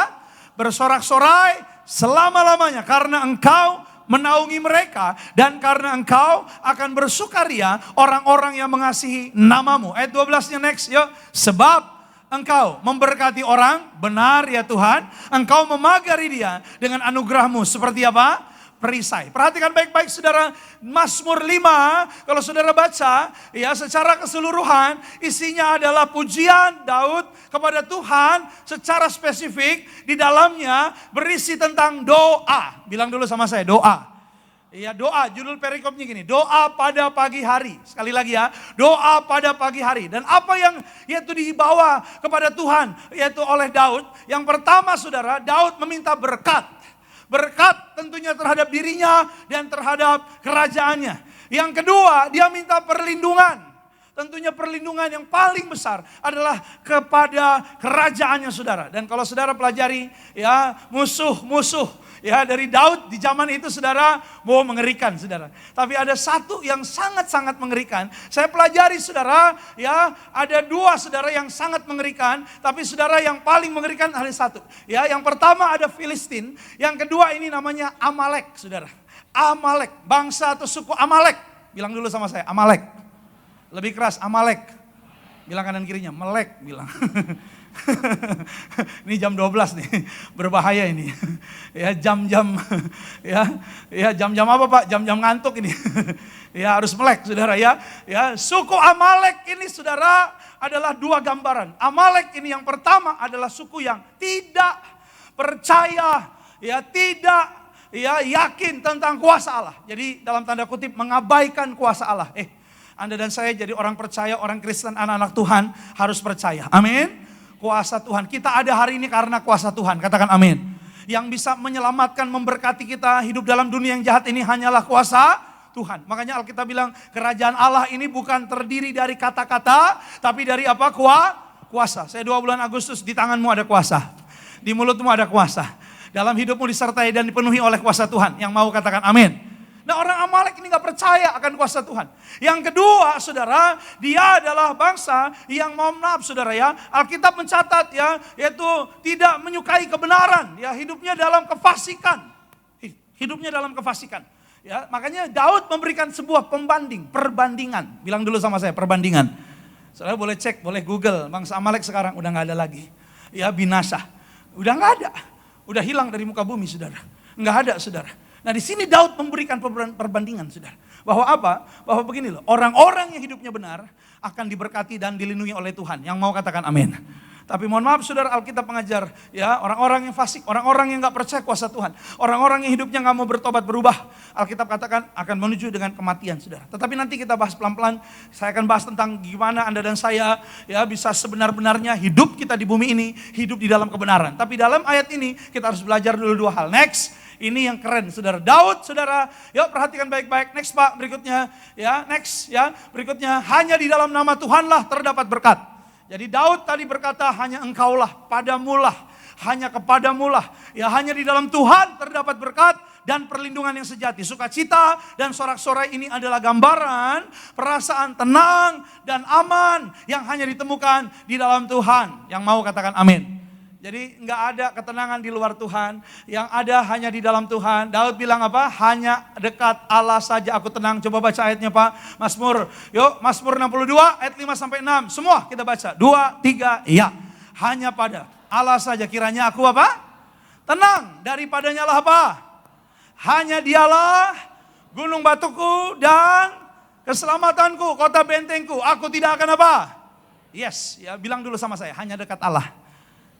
S1: Bersorak-sorai selama-lamanya. Karena engkau menaungi mereka. Dan karena engkau akan bersukaria orang-orang yang mengasihi namamu. Ayat 12-nya next yuk. Sebab engkau memberkati orang benar ya Tuhan. Engkau memagari dia dengan anugerahmu. Seperti apa? Perisai. Perhatikan baik-baik saudara, Mazmur 5 kalau saudara baca ya secara keseluruhan isinya adalah pujian Daud kepada Tuhan secara spesifik. Di dalamnya berisi tentang doa. Bilang dulu sama saya, doa. Ya doa, judul perikopnya gini, doa pada pagi hari. Sekali lagi ya, doa pada pagi hari. Dan apa yang yaitu dibawa kepada Tuhan yaitu oleh Daud. Yang pertama saudara, Daud meminta berkat. Berkat tentunya terhadap dirinya dan terhadap kerajaannya. Yang kedua, dia minta perlindungan. Tentunya perlindungan yang paling besar adalah kepada kerajaannya saudara. Dan kalau saudara pelajari ya musuh-musuh ya dari Daud di zaman itu saudara, mengerikan saudara. Tapi ada satu yang sangat-sangat mengerikan. Saya pelajari saudara, ya ada dua saudara yang sangat mengerikan. Tapi saudara yang paling mengerikan ada satu. Ya, yang pertama ada Filistin, yang kedua ini namanya Amalek saudara. Amalek, bangsa atau suku Amalek. Bilang dulu sama saya, Amalek. Lebih keras, Amalek. Bilang kanan kirinya, melek bilang. Ini jam 12 nih, berbahaya ini. Ya jam-jam, ya jam-jam apa Pak? Jam-jam ngantuk ini. Ya harus melek saudara ya. Ya suku Amalek ini saudara adalah dua gambaran. Amalek ini yang pertama adalah suku yang tidak percaya, ya tidak yakin tentang kuasa Allah. Jadi dalam tanda kutip mengabaikan kuasa Allah. Anda dan saya jadi orang percaya, orang Kristen, anak-anak Tuhan harus percaya. Amin. Kuasa Tuhan. Kita ada hari ini karena kuasa Tuhan. Katakan amin. Yang bisa menyelamatkan, memberkati kita hidup dalam dunia yang jahat ini hanyalah kuasa
S5: Tuhan. Makanya Alkitab bilang kerajaan Allah ini bukan terdiri dari kata-kata, tapi dari apa? Kuasa. Saya 2 bulan Agustus, di tanganmu ada kuasa. Di mulutmu ada kuasa. Dalam hidupmu disertai dan dipenuhi oleh kuasa Tuhan. Yang mau katakan amin. Nah, orang Amalek ini gak percaya akan kuasa Tuhan. Yang kedua, saudara, dia adalah bangsa yang, mohon maaf saudara ya, Alkitab mencatat ya, yaitu tidak menyukai kebenaran. Ya, hidupnya dalam kefasikan. Hidupnya dalam kefasikan. Ya, makanya Daud memberikan sebuah perbandingan. Bilang dulu sama saya, perbandingan. Saudara boleh cek, boleh Google, bangsa Amalek sekarang udah gak ada lagi. Ya, binasa. Udah gak ada. Udah hilang dari muka bumi, saudara. Gak ada, saudara. Nah, di sini Daud memberikan perbandingan, saudara. Bahwa apa? Bahwa begini loh, orang-orang yang hidupnya benar akan diberkati dan dilindungi oleh Tuhan. Yang mau katakan amin. Tapi mohon maaf saudara, Alkitab mengajar ya, orang-orang yang fasik, orang-orang yang gak percaya kuasa Tuhan, orang-orang yang hidupnya gak mau bertobat berubah, Alkitab katakan akan menuju dengan kematian, saudara. Tetapi nanti kita bahas pelan-pelan. Saya akan bahas tentang gimana Anda dan saya ya bisa sebenar-benarnya hidup kita di bumi ini, hidup di dalam kebenaran. Tapi dalam ayat ini kita harus belajar dulu 2 hal. Next, ini yang keren saudara. Daud saudara, yuk perhatikan baik-baik. Next Pak, berikutnya ya, next ya, berikutnya, hanya di dalam nama Tuhanlah terdapat berkat. Jadi Daud tadi berkata, hanya engkaulah, padamulah, hanya kepadamulah. Ya, hanya di dalam Tuhan terdapat berkat dan perlindungan yang sejati. Sukacita dan sorak-sorai ini adalah gambaran perasaan tenang dan aman yang hanya ditemukan di dalam Tuhan. Yang mau katakan amin. Jadi enggak ada ketenangan di luar Tuhan, yang ada hanya di dalam Tuhan. Daud bilang apa? Hanya dekat Allah saja aku tenang. Coba baca ayatnya Pak, Mazmur. Yuk, Mazmur 62 ayat 5-6. Semua kita baca. 2, 3, iya. Hanya pada Allah saja kiranya aku apa? Tenang. Daripadanya lah apa? Hanya dialah gunung batuku dan keselamatanku, kota bentengku. Aku tidak akan apa? Yes, ya bilang dulu sama saya, hanya dekat Allah.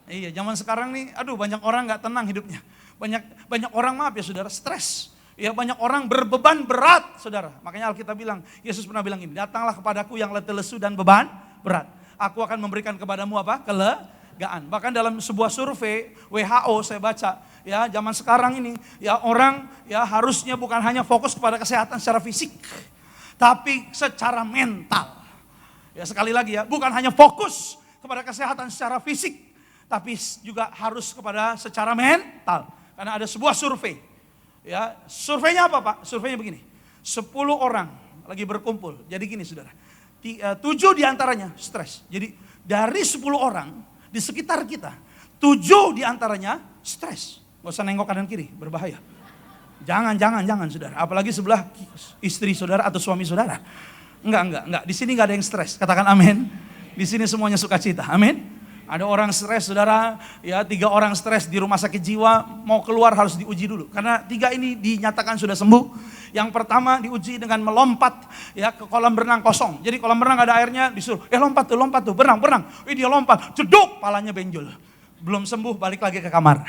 S5: Iya, zaman sekarang nih, aduh banyak orang gak tenang hidupnya. Banyak orang, maaf ya saudara, stres. Ya, banyak orang berbeban berat, saudara. Makanya Alkitab bilang, Yesus pernah bilang ini, datanglah kepadaku yang letih lesu dan beban berat. Aku akan memberikan kepadamu apa? Kelegaan. Bahkan dalam sebuah survei WHO saya baca, ya zaman sekarang ini, ya orang ya harusnya bukan hanya fokus kepada kesehatan secara fisik, tapi secara mental. Ya sekali lagi ya, bukan hanya fokus kepada kesehatan secara fisik, tapi juga harus kepada secara mental. Karena ada sebuah survei. Ya, surveinya apa Pak? Surveinya begini. 10 orang lagi berkumpul. Jadi gini saudara. 7 diantaranya stres. Jadi dari 10 orang di sekitar kita, 7 diantaranya stres. Gak usah nengok kanan kiri, berbahaya. Jangan saudara. Apalagi sebelah istri saudara atau suami saudara. Enggak. Di sini enggak ada yang stres. Katakan amin. Di sini semuanya sukacita. Amin. Ada orang stres saudara, ya 3 orang stres di rumah sakit jiwa, mau keluar harus diuji dulu. Karena 3 ini dinyatakan sudah sembuh. Yang pertama diuji dengan melompat ya ke kolam renang kosong. Jadi kolam renang ada airnya, disuruh, lompat tuh, berenang. Dia lompat, jeduk, palanya benjol. Belum sembuh, balik lagi ke kamar.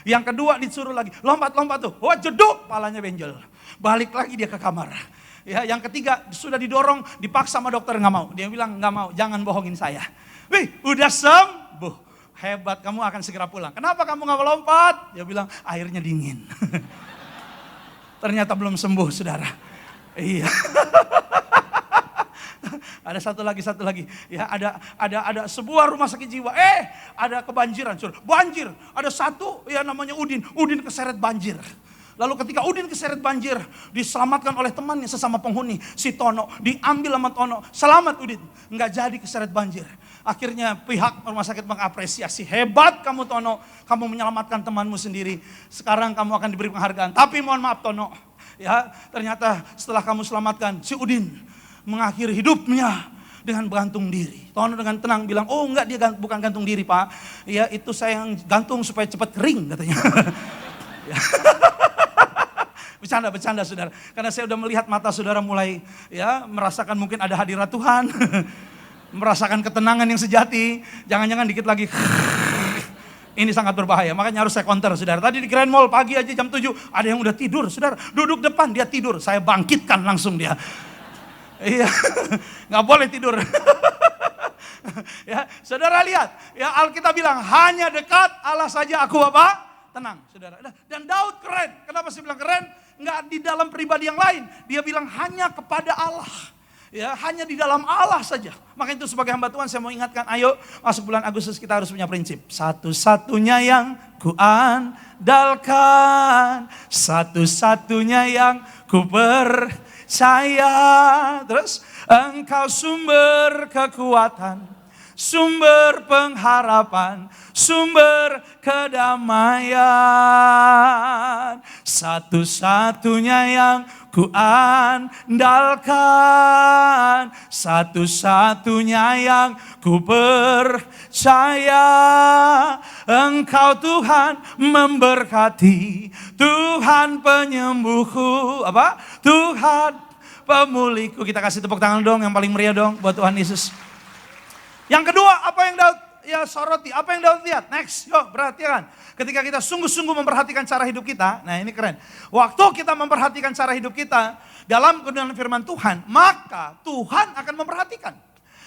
S5: Yang kedua disuruh lagi, lompat tuh, jeduk, palanya benjol. Balik lagi dia ke kamar. Ya, yang ketiga sudah didorong, dipaksa sama dokter, nggak mau. Dia bilang nggak mau, jangan bohongin saya. Wih, udah sembuh, hebat, kamu akan segera pulang. Kenapa kamu nggak melompat? Dia bilang airnya dingin. Ternyata belum sembuh, saudara. Iya. Ada satu lagi. Ya, ada sebuah rumah sakit jiwa. Ada kebanjiran, saudara. Banjir. Ada satu ya namanya Udin. Udin keseret banjir. Lalu ketika Udin keseret banjir, diselamatkan oleh temannya sesama penghuni, si Tono. Diambil sama Tono, selamat Udin. Enggak jadi keseret banjir. Akhirnya pihak rumah sakit mengapresiasi, hebat kamu Tono, kamu menyelamatkan temanmu sendiri. Sekarang kamu akan diberi penghargaan. Tapi mohon maaf Tono, ya ternyata setelah kamu selamatkan, si Udin mengakhiri hidupnya dengan bergantung diri. Tono dengan tenang bilang, oh enggak, dia bukan gantung diri Pak. Ya itu saya yang gantung supaya cepat kering katanya. Ya. Bercanda saudara. Karena saya udah melihat mata saudara mulai ya merasakan mungkin ada hadirat Tuhan. Merasakan ketenangan yang sejati. Jangan-jangan dikit lagi. Ini sangat berbahaya. Makanya harus saya counter saudara. Tadi di Grand Mall pagi aja jam 7. Ada yang udah tidur saudara. Duduk depan dia tidur. Saya bangkitkan langsung dia. Iya. Gak boleh tidur. Ya, saudara lihat. Ya Alkitab bilang hanya dekat Allah saja aku apa? Tenang saudara. Dan Daud keren. Kenapa saya bilang keren? nggak di dalam pribadi yang lain. Dia bilang hanya kepada Allah. Ya, hanya di dalam Allah saja. Maka itu sebagai hamba Tuhan saya mau ingatkan, ayo masuk bulan Agustus kita harus punya prinsip. Satu-satunya yang kuandalkan, satu-satunya yang ku percaya. Terus, Engkau sumber kekuatan, sumber pengharapan, sumber kedamaian. Satu-satunya yang kuandalkan, satu-satunya yang ku percaya. Engkau Tuhan memberkati, Tuhan penyembuhku, apa? Tuhan pemulihku. Kita kasih tepuk tangan dong yang paling meriah dong buat Tuhan Yesus. Yang kedua, apa yang Daud soroti? Apa yang Daud lihat? Next, yuk perhatikan. Ketika kita sungguh-sungguh memperhatikan cara hidup kita, nah ini keren. Waktu kita memperhatikan cara hidup kita dalam kebenaran firman Tuhan, maka Tuhan akan memperhatikan.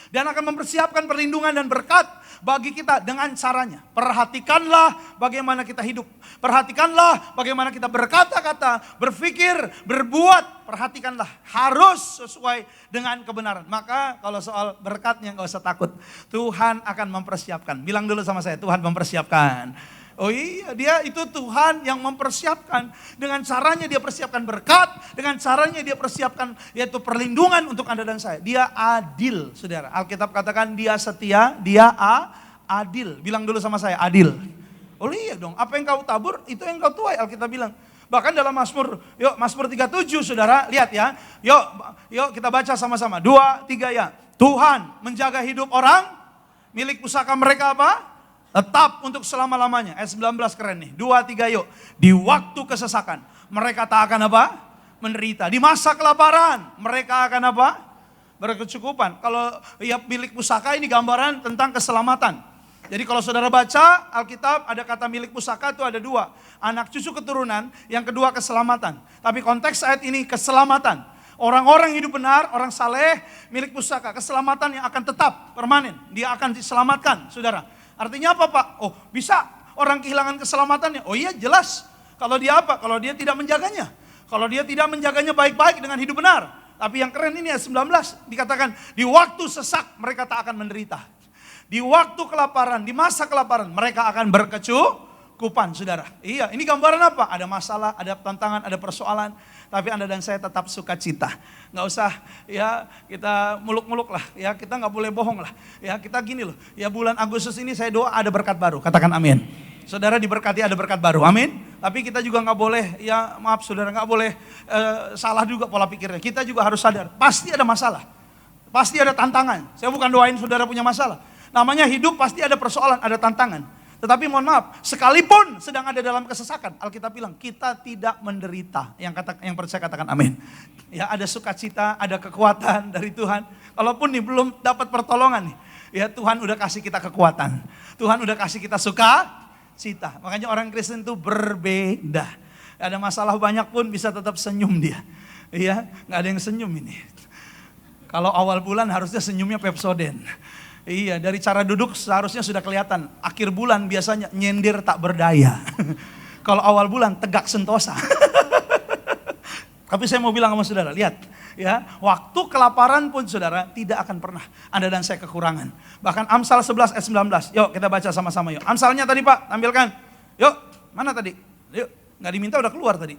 S5: Dan akan mempersiapkan perlindungan dan berkat bagi kita dengan caranya. Perhatikanlah bagaimana kita hidup. Perhatikanlah bagaimana kita berkata-kata, berpikir, berbuat. Perhatikanlah, harus sesuai dengan kebenaran. Maka kalau soal berkatnya gak usah takut. Tuhan akan mempersiapkan. Bilang dulu sama saya, Tuhan mempersiapkan. Oh iya, dia itu Tuhan yang mempersiapkan. Dengan caranya dia persiapkan berkat. Dengan caranya dia persiapkan yaitu perlindungan untuk Anda dan saya. Dia adil, saudara. Alkitab katakan dia setia, dia adil. Bilang dulu sama saya, adil. Oh iya dong, apa yang kau tabur itu yang kau tuai, Alkitab bilang. Bahkan dalam Mazmur, yuk Mazmur 37 saudara, lihat ya. Yuk kita baca sama-sama. 2, 3 ya. Tuhan menjaga hidup orang, milik pusaka mereka apa? Tetap untuk selama-lamanya. Ayat 19 keren nih. 2, 3 yuk. Di waktu kesesakan mereka tak akan apa? Menderita. Di masa kelaparan mereka akan apa? Berkecukupan. Kalau ya milik pusaka ini gambaran tentang keselamatan. Jadi kalau saudara baca Alkitab ada kata milik pusaka itu ada 2. Anak cucu keturunan, yang kedua keselamatan. Tapi konteks ayat ini keselamatan. Orang-orang hidup benar, orang saleh, milik pusaka. Keselamatan yang akan tetap, permanen. Dia akan diselamatkan, saudara. Artinya apa Pak? Oh bisa orang kehilangan keselamatannya. Oh iya jelas. Kalau dia apa? Kalau dia tidak menjaganya. Kalau dia tidak menjaganya baik-baik dengan hidup benar. Tapi yang keren ini ayat 19 dikatakan di waktu sesak mereka tak akan menderita. Di waktu kelaparan, di masa kelaparan mereka akan berkecukupan saudara. Iya ini gambaran apa? Ada masalah, ada tantangan, ada persoalan. Tapi Anda dan saya tetap sukacita. Nggak usah ya kita muluk-muluk lah. Ya kita nggak boleh bohong lah. Ya kita gini loh. Ya bulan Agustus ini saya doa ada berkat baru. Katakan amin. Saudara diberkati ada berkat baru. Amin. Tapi kita juga nggak boleh ya maaf saudara nggak boleh salah juga pola pikirnya. Kita juga harus sadar. Pasti ada masalah. Pasti ada tantangan. Saya bukan doain saudara punya masalah. Namanya hidup pasti ada persoalan, ada tantangan. Tetapi mohon maaf, sekalipun sedang ada dalam kesesakan, Alkitab bilang kita tidak menderita. Yang percaya katakan amin. Ya ada sukacita, ada kekuatan dari Tuhan. Kalaupun nih belum dapat pertolongan nih, ya Tuhan udah kasih kita kekuatan. Tuhan udah kasih kita sukacita. Makanya orang Kristen itu berbeda. Ada masalah banyak pun bisa tetap senyum dia. Iya, nggak ada yang senyum ini. Kalau awal bulan harusnya senyumnya Pepsodent. Iya, dari cara duduk seharusnya sudah kelihatan. Akhir bulan biasanya nyindir tak berdaya. Kalau awal bulan tegak sentosa. Tapi saya mau bilang sama saudara, lihat. Ya, waktu kelaparan pun saudara tidak akan pernah Anda dan saya kekurangan. Bahkan Amsal 11 ayat 19. Yuk kita baca sama-sama yuk. Amsalnya tadi Pak, tampilkan. Yuk, mana tadi? Yuk, nggak diminta udah keluar tadi.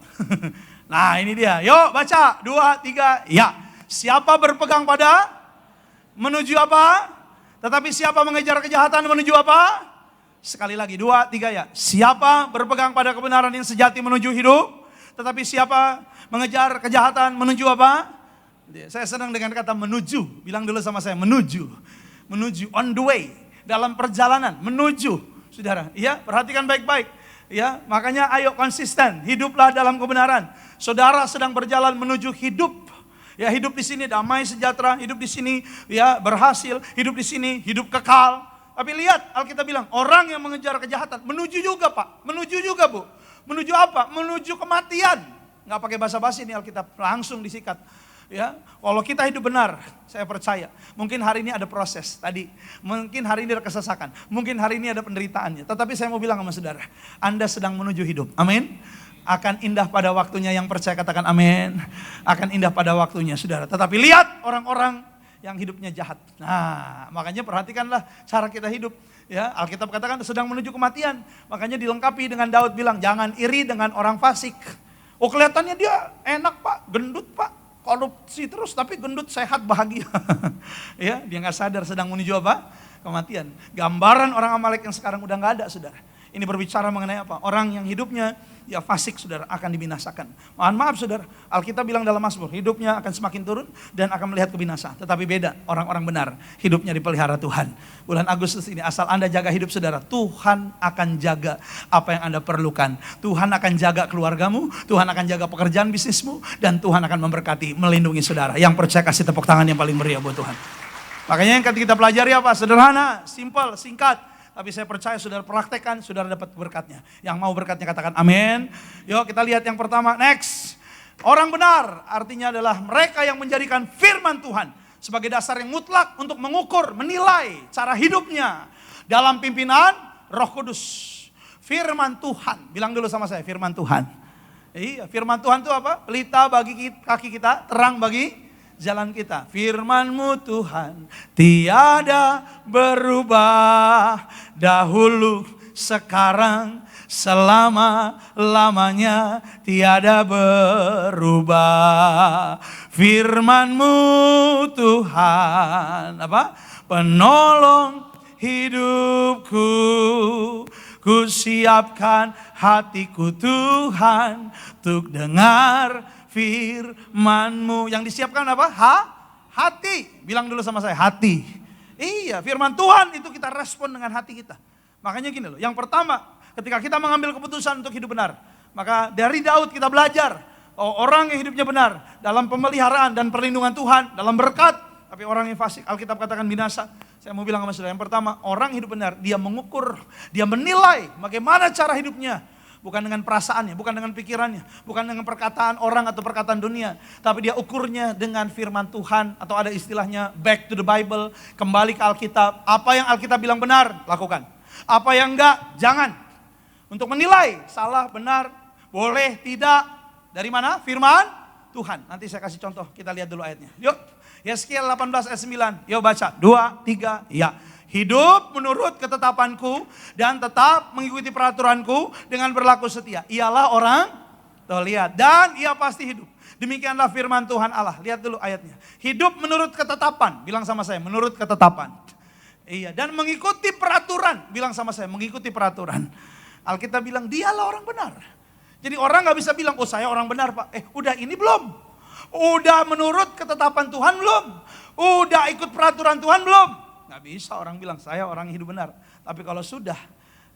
S5: Nah ini dia. Yuk baca, 2, 3, ya. Siapa berpegang pada? Menuju apa? Tetapi siapa mengejar kejahatan menuju apa? Sekali lagi 2, 3 ya. Siapa berpegang pada kebenaran yang sejati menuju hidup. Tetapi siapa mengejar kejahatan menuju apa? Saya senang dengan kata menuju. Bilang dulu sama saya menuju. Menuju, on the way. Dalam perjalanan, menuju. Saudara, ya perhatikan baik-baik. Ya, makanya ayo konsisten. Hiduplah dalam kebenaran. Saudara sedang berjalan menuju hidup. Ya hidup di sini damai sejahtera, hidup di sini ya berhasil, hidup di sini hidup kekal. Tapi lihat Alkitab bilang orang yang mengejar kejahatan menuju juga Pak, menuju juga Bu. Menuju apa? Menuju kematian. Nggak pakai basa-basi ini Alkitab, langsung disikat. Ya, kalau kita hidup benar, saya percaya. Mungkin hari ini ada proses tadi, mungkin hari ini ada kesesakan, mungkin hari ini ada penderitaannya. Tetapi saya mau bilang sama saudara, Anda sedang menuju hidup. Amin. Akan indah pada waktunya, yang percaya katakan amin. Akan indah pada waktunya saudara. Tetapi lihat orang-orang yang hidupnya jahat. Nah, makanya perhatikanlah cara kita hidup. Ya, Alkitab katakan sedang menuju kematian. Makanya dilengkapi dengan Daud bilang, jangan iri dengan orang fasik. Oh, kelihatannya dia enak Pak, gendut Pak. Korupsi terus tapi gendut, sehat, bahagia. Ya, dia nggak sadar sedang menuju apa? Kematian. Gambaran orang Amalek yang sekarang udah nggak ada, saudara. Ini berbicara mengenai apa? Orang yang hidupnya ya fasik, saudara, akan dibinasakan. Mohon maaf, saudara. Alkitab bilang dalam Mazmur, hidupnya akan semakin turun dan akan melihat kebinasaan. Tetapi beda, orang-orang benar, hidupnya dipelihara Tuhan. Bulan Agustus ini, asal Anda jaga hidup saudara, Tuhan akan jaga apa yang Anda perlukan. Tuhan akan jaga keluargamu, Tuhan akan jaga pekerjaan bisnismu, dan Tuhan akan memberkati, melindungi saudara. Yang percaya kasih tepuk tangan yang paling meriah buat Tuhan. Makanya yang kita pelajari apa? Sederhana, simple, singkat. Tapi saya percaya saudara praktekkan, saudara dapat berkatnya. Yang mau berkatnya katakan amin. Yuk kita lihat yang pertama, next. Orang benar artinya adalah mereka yang menjadikan firman Tuhan sebagai dasar yang mutlak untuk mengukur, menilai cara hidupnya dalam pimpinan Roh Kudus. Firman Tuhan, bilang dulu sama saya, firman Tuhan. Iya, firman Tuhan itu apa? Pelita bagi kaki kita, terang bagi jalan kita. Firman-Mu Tuhan tiada berubah, dahulu, sekarang, selama-lamanya tiada berubah. Firman-Mu Tuhan apa? Penolong hidupku. Ku siapkan hatiku Tuhan untuk dengar firman-Mu. Yang disiapkan apa? Hati. Bilang dulu sama saya, hati. Iya, firman Tuhan itu kita respon dengan hati kita. Makanya gini loh, yang pertama ketika kita mengambil keputusan untuk hidup benar, maka dari Daud kita belajar orang yang hidupnya benar dalam pemeliharaan dan perlindungan Tuhan, dalam berkat. Tapi orang yang fasik, Alkitab katakan binasa. Saya mau bilang sama saudara, yang pertama, orang hidup benar, dia mengukur, dia menilai bagaimana cara hidupnya. Bukan dengan perasaannya, bukan dengan pikirannya, bukan dengan perkataan orang atau perkataan dunia. Tapi dia ukurnya dengan firman Tuhan, atau ada istilahnya back to the Bible, kembali ke Alkitab. Apa yang Alkitab bilang benar, lakukan. Apa yang enggak, jangan. Untuk menilai salah, benar, boleh, tidak. Dari mana? Firman Tuhan. Nanti saya kasih contoh, kita lihat dulu ayatnya. Yuk, Yeskiel 18 ayat 9. Yuk baca, 2, 3, ya. Hidup menurut ketetapanku dan tetap mengikuti peraturanku dengan berlaku setia. Ialah orang, tuh lihat, dan ia pasti hidup. Demikianlah firman Tuhan Allah. Lihat dulu ayatnya. Hidup menurut ketetapan. Bilang sama saya, menurut ketetapan. Iya, dan mengikuti peraturan. Bilang sama saya, mengikuti peraturan. Alkitab bilang dialah orang benar. Jadi orang gak bisa bilang, oh saya orang benar Pak. Udah ini belum? Udah menurut ketetapan Tuhan belum? Udah ikut peraturan Tuhan belum? Gak bisa orang bilang saya orang hidup benar. Tapi kalau sudah,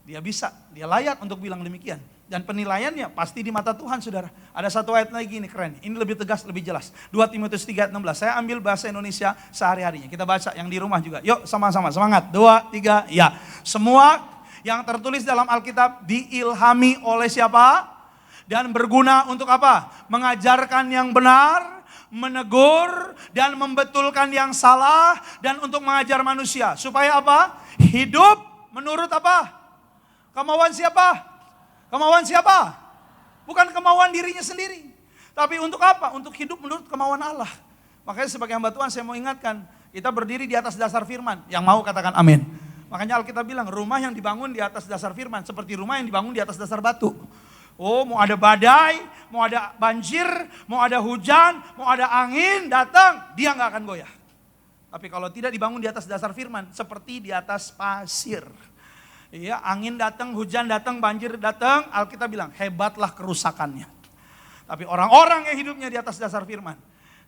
S5: dia bisa, dia layak untuk bilang demikian. Dan penilaiannya pasti di mata Tuhan saudara. Ada satu ayat lagi ini keren, ini lebih tegas, lebih jelas. 2 Timotius 3 ayat 16, saya ambil bahasa Indonesia sehari-harinya. Kita baca yang di rumah juga, yuk sama-sama, semangat. 2, 3, ya. Semua yang tertulis dalam Alkitab diilhami oleh siapa? Dan berguna untuk apa? Mengajarkan yang benar, menegur dan membetulkan yang salah, dan untuk mengajar manusia. Supaya apa? Hidup menurut apa? Kemauan siapa? Kemauan siapa? Bukan kemauan dirinya sendiri. Tapi untuk apa? Untuk hidup menurut kemauan Allah. Makanya sebagai hamba Tuhan saya mau ingatkan, kita berdiri di atas dasar firman. Yang mau katakan amin. Makanya Alkitab bilang rumah yang dibangun di atas dasar firman seperti rumah yang dibangun di atas dasar batu. Oh, mau ada badai, mau ada banjir, mau ada hujan, mau ada angin datang, dia nggak akan goyah. Tapi kalau tidak dibangun di atas dasar firman, seperti di atas pasir. Iya, angin datang, hujan datang, banjir datang, Alkitab bilang hebatlah kerusakannya. Tapi orang-orang yang hidupnya di atas dasar firman,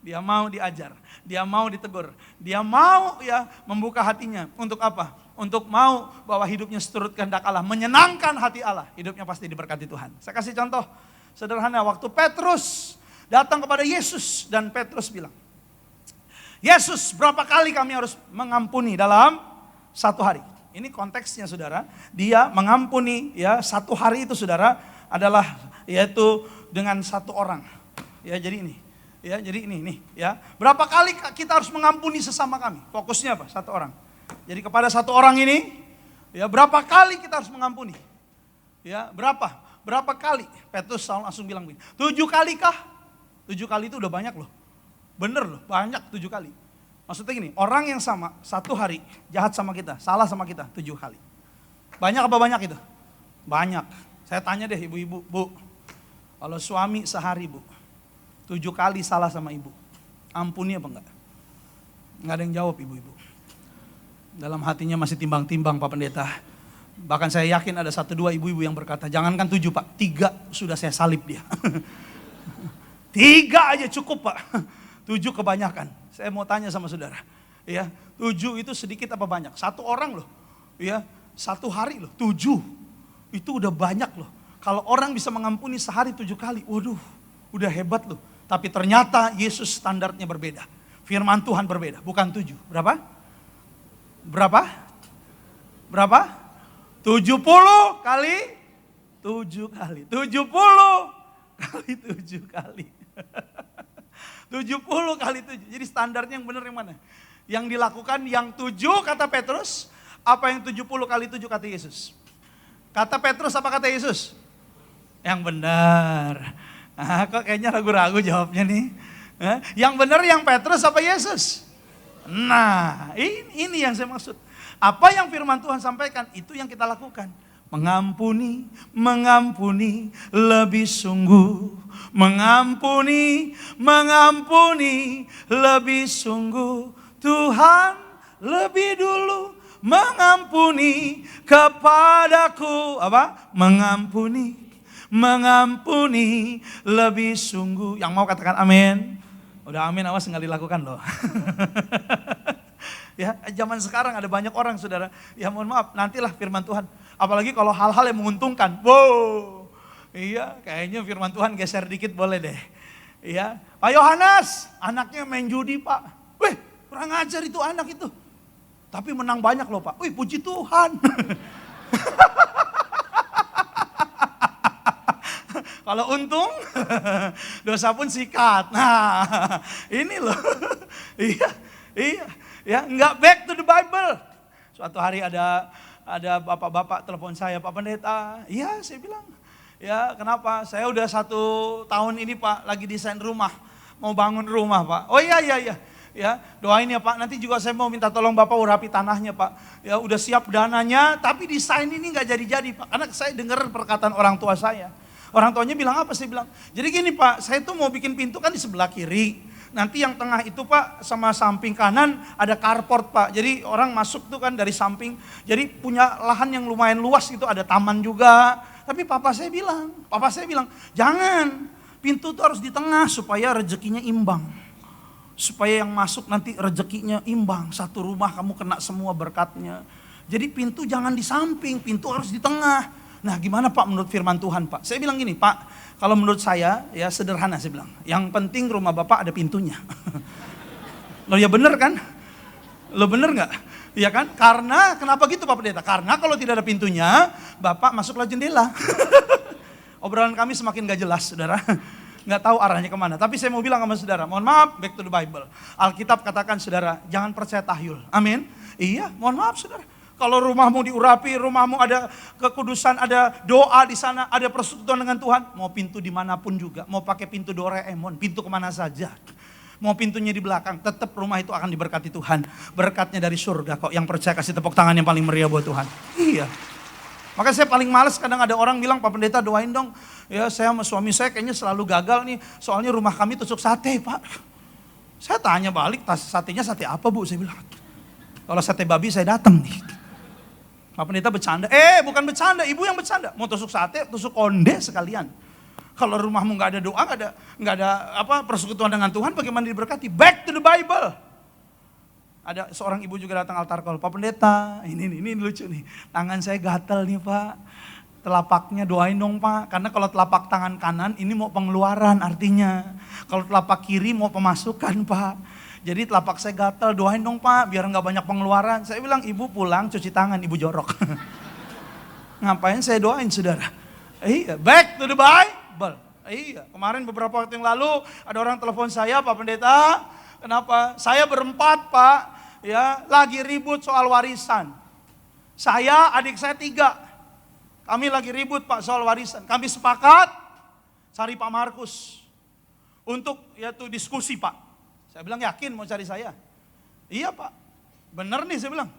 S5: dia mau diajar, dia mau ditegur, dia mau ya membuka hatinya untuk apa? Untuk mau bahwa hidupnya seturut kehendak Allah, menyenangkan hati Allah, hidupnya pasti diberkati Tuhan. Saya kasih contoh sederhana, waktu Petrus datang kepada Yesus dan Petrus bilang, Yesus berapa kali kami harus mengampuni dalam satu hari? Ini konteksnya saudara, dia mengampuni ya satu hari itu saudara adalah yaitu dengan satu orang. Ya jadi ini, ya jadi ini ya. Berapa kali kita harus mengampuni sesama kami? Fokusnya apa? Satu orang. Jadi kepada satu orang ini, ya berapa kali kita harus mengampuni? Ya berapa? Berapa kali? Petrus langsung bilang begini, 7 kali kah? 7 kali itu udah banyak loh. Bener loh, banyak 7 kali. Maksudnya gini, orang yang sama, satu hari jahat sama kita, salah sama kita 7 kali. Banyak apa banyak itu? Banyak. Saya tanya deh ibu-ibu, Bu, kalau suami sehari Bu, 7 kali salah sama ibu, ampuni apa enggak? Enggak ada yang jawab ibu-ibu. Dalam hatinya masih timbang-timbang Pak Pendeta. Bahkan saya yakin ada 1-2 ibu-ibu yang berkata, jangankan 7 Pak, 3 sudah saya salib dia. 3 aja cukup Pak, 7 kebanyakan. Saya mau tanya sama saudara, ya 7 itu sedikit apa banyak? 1 orang loh, ya 1 hari loh, 7 itu udah banyak loh. Kalau orang bisa mengampuni sehari 7 kali, waduh udah hebat loh. Tapi ternyata Yesus standarnya berbeda. Firman Tuhan berbeda, bukan 7. Berapa? Berapa? Berapa? 70 kali 7 kali. 70 kali 7 kali. 70 kali 7. Jadi standarnya yang benar yang mana? Yang dilakukan yang 7 kata Petrus, apa yang 70 kali 7 kata Yesus? Kata Petrus apa kata Yesus? Yang benar. Nah, kok kayaknya ragu-ragu jawabnya nih. Yang benar yang Petrus apa Yesus? Nah, ini yang saya maksud. Apa yang firman Tuhan sampaikan, itu yang kita lakukan. Mengampuni, mengampuni lebih sungguh. Mengampuni, mengampuni lebih sungguh. Tuhan lebih dulu mengampuni kepadaku. Apa? Mengampuni, mengampuni lebih sungguh. Yang mau katakan amin. Udah amin, awas nggak dilakukan loh. Ya, zaman sekarang ada banyak orang saudara, ya mohon maaf, nantilah firman Tuhan. Apalagi kalau hal-hal yang menguntungkan. Wow, iya kayaknya firman Tuhan geser dikit boleh deh. Iya, Pak Yohanes, anaknya main judi Pak. Wih, kurang ajar itu anak itu. Tapi menang banyak loh Pak. Wih, puji Tuhan. Kalau untung, dosa pun sikat. Nah, ini loh. Iya. Ya, enggak back to the Bible. Suatu hari ada bapak-bapak telepon saya, Pak Pendeta. Iya, saya bilang. Ya, kenapa? Saya udah 1 tahun ini Pak, lagi desain rumah. Mau bangun rumah Pak. Oh iya. Ya, doain ya Pak. Nanti juga saya mau minta tolong Bapak urapi tanahnya Pak. Ya, udah siap dananya, tapi desain ini enggak jadi-jadi Pak. Karena saya dengar perkataan orang tua saya. Orang tuanya bilang apa? Saya bilang, jadi gini Pak, saya tuh mau bikin pintu kan di sebelah kiri. Nanti yang tengah itu Pak sama samping kanan ada carport Pak. Jadi orang masuk tuh kan dari samping. Jadi punya lahan yang lumayan luas gitu, ada taman juga. Tapi papa saya bilang, jangan. Pintu tuh harus di tengah supaya rezekinya imbang. Supaya yang masuk nanti rezekinya imbang. Satu rumah kamu kena semua berkatnya. Jadi pintu jangan di samping, pintu harus di tengah. Nah gimana Pak menurut firman Tuhan Pak? Saya bilang gini Pak, kalau menurut saya ya sederhana saya bilang. Yang penting rumah Bapak ada pintunya. Loh ya bener kan? Lo bener gak? Ya kan? Karena kenapa gitu Pak Pendeta? Karena kalau tidak ada pintunya, Bapak masuklah jendela. Obrolan kami semakin gak jelas saudara. Gak tahu arahnya kemana. Tapi saya mau bilang sama saudara, mohon maaf, back to the Bible. Alkitab katakan saudara, jangan percaya tahyul. Amin. Iya, mohon maaf saudara. Kalau rumahmu diurapi, rumahmu ada kekudusan, ada doa di sana, ada persekutuan dengan Tuhan. Mau pintu dimanapun juga, mau pakai pintu Doraemon, pintu kemana saja. Mau pintunya di belakang, tetap rumah itu akan diberkati Tuhan. Berkatnya dari surga kok, yang percaya kasih tepuk tangan yang paling meriah buat Tuhan. Iya. Maka saya paling males kadang ada orang bilang, Pak Pendeta doain dong. Ya saya sama suami saya kayaknya selalu gagal nih, soalnya rumah kami tusuk sate Pak. Saya tanya balik, satenya sate apa Bu? Saya bilang, kalau sate babi saya datang nih. Pak Pendeta bercanda, bukan bercanda, ibu yang bercanda. Mau tusuk sate, tusuk konde sekalian. Kalau rumahmu nggak ada doa, nggak ada persekutuan dengan Tuhan, bagaimana diberkati? Back to the Bible. Ada seorang ibu juga datang altar call, Pak Pendeta, ini lucu nih. Tangan saya gatel nih Pak, telapaknya doain dong Pak. Karena kalau telapak tangan kanan ini mau pengeluaran artinya. Kalau telapak kiri mau pemasukan Pak. Jadi telapak saya gatal, doain dong Pak, biar nggak banyak pengeluaran. Saya bilang, ibu pulang cuci tangan, ibu jorok. Ngapain saya doain saudara? Iya, back to the Bible. Iya, kemarin beberapa waktu yang lalu ada orang telepon saya, Pak Pendeta, kenapa? Saya berempat Pak, ya lagi ribut soal warisan. Saya, adik saya 3. Kami lagi ribut Pak soal warisan. Kami sepakat cari Pak Markus untuk yaitu diskusi Pak. Saya bilang yakin mau cari saya. Iya Pak, bener nih saya bilang.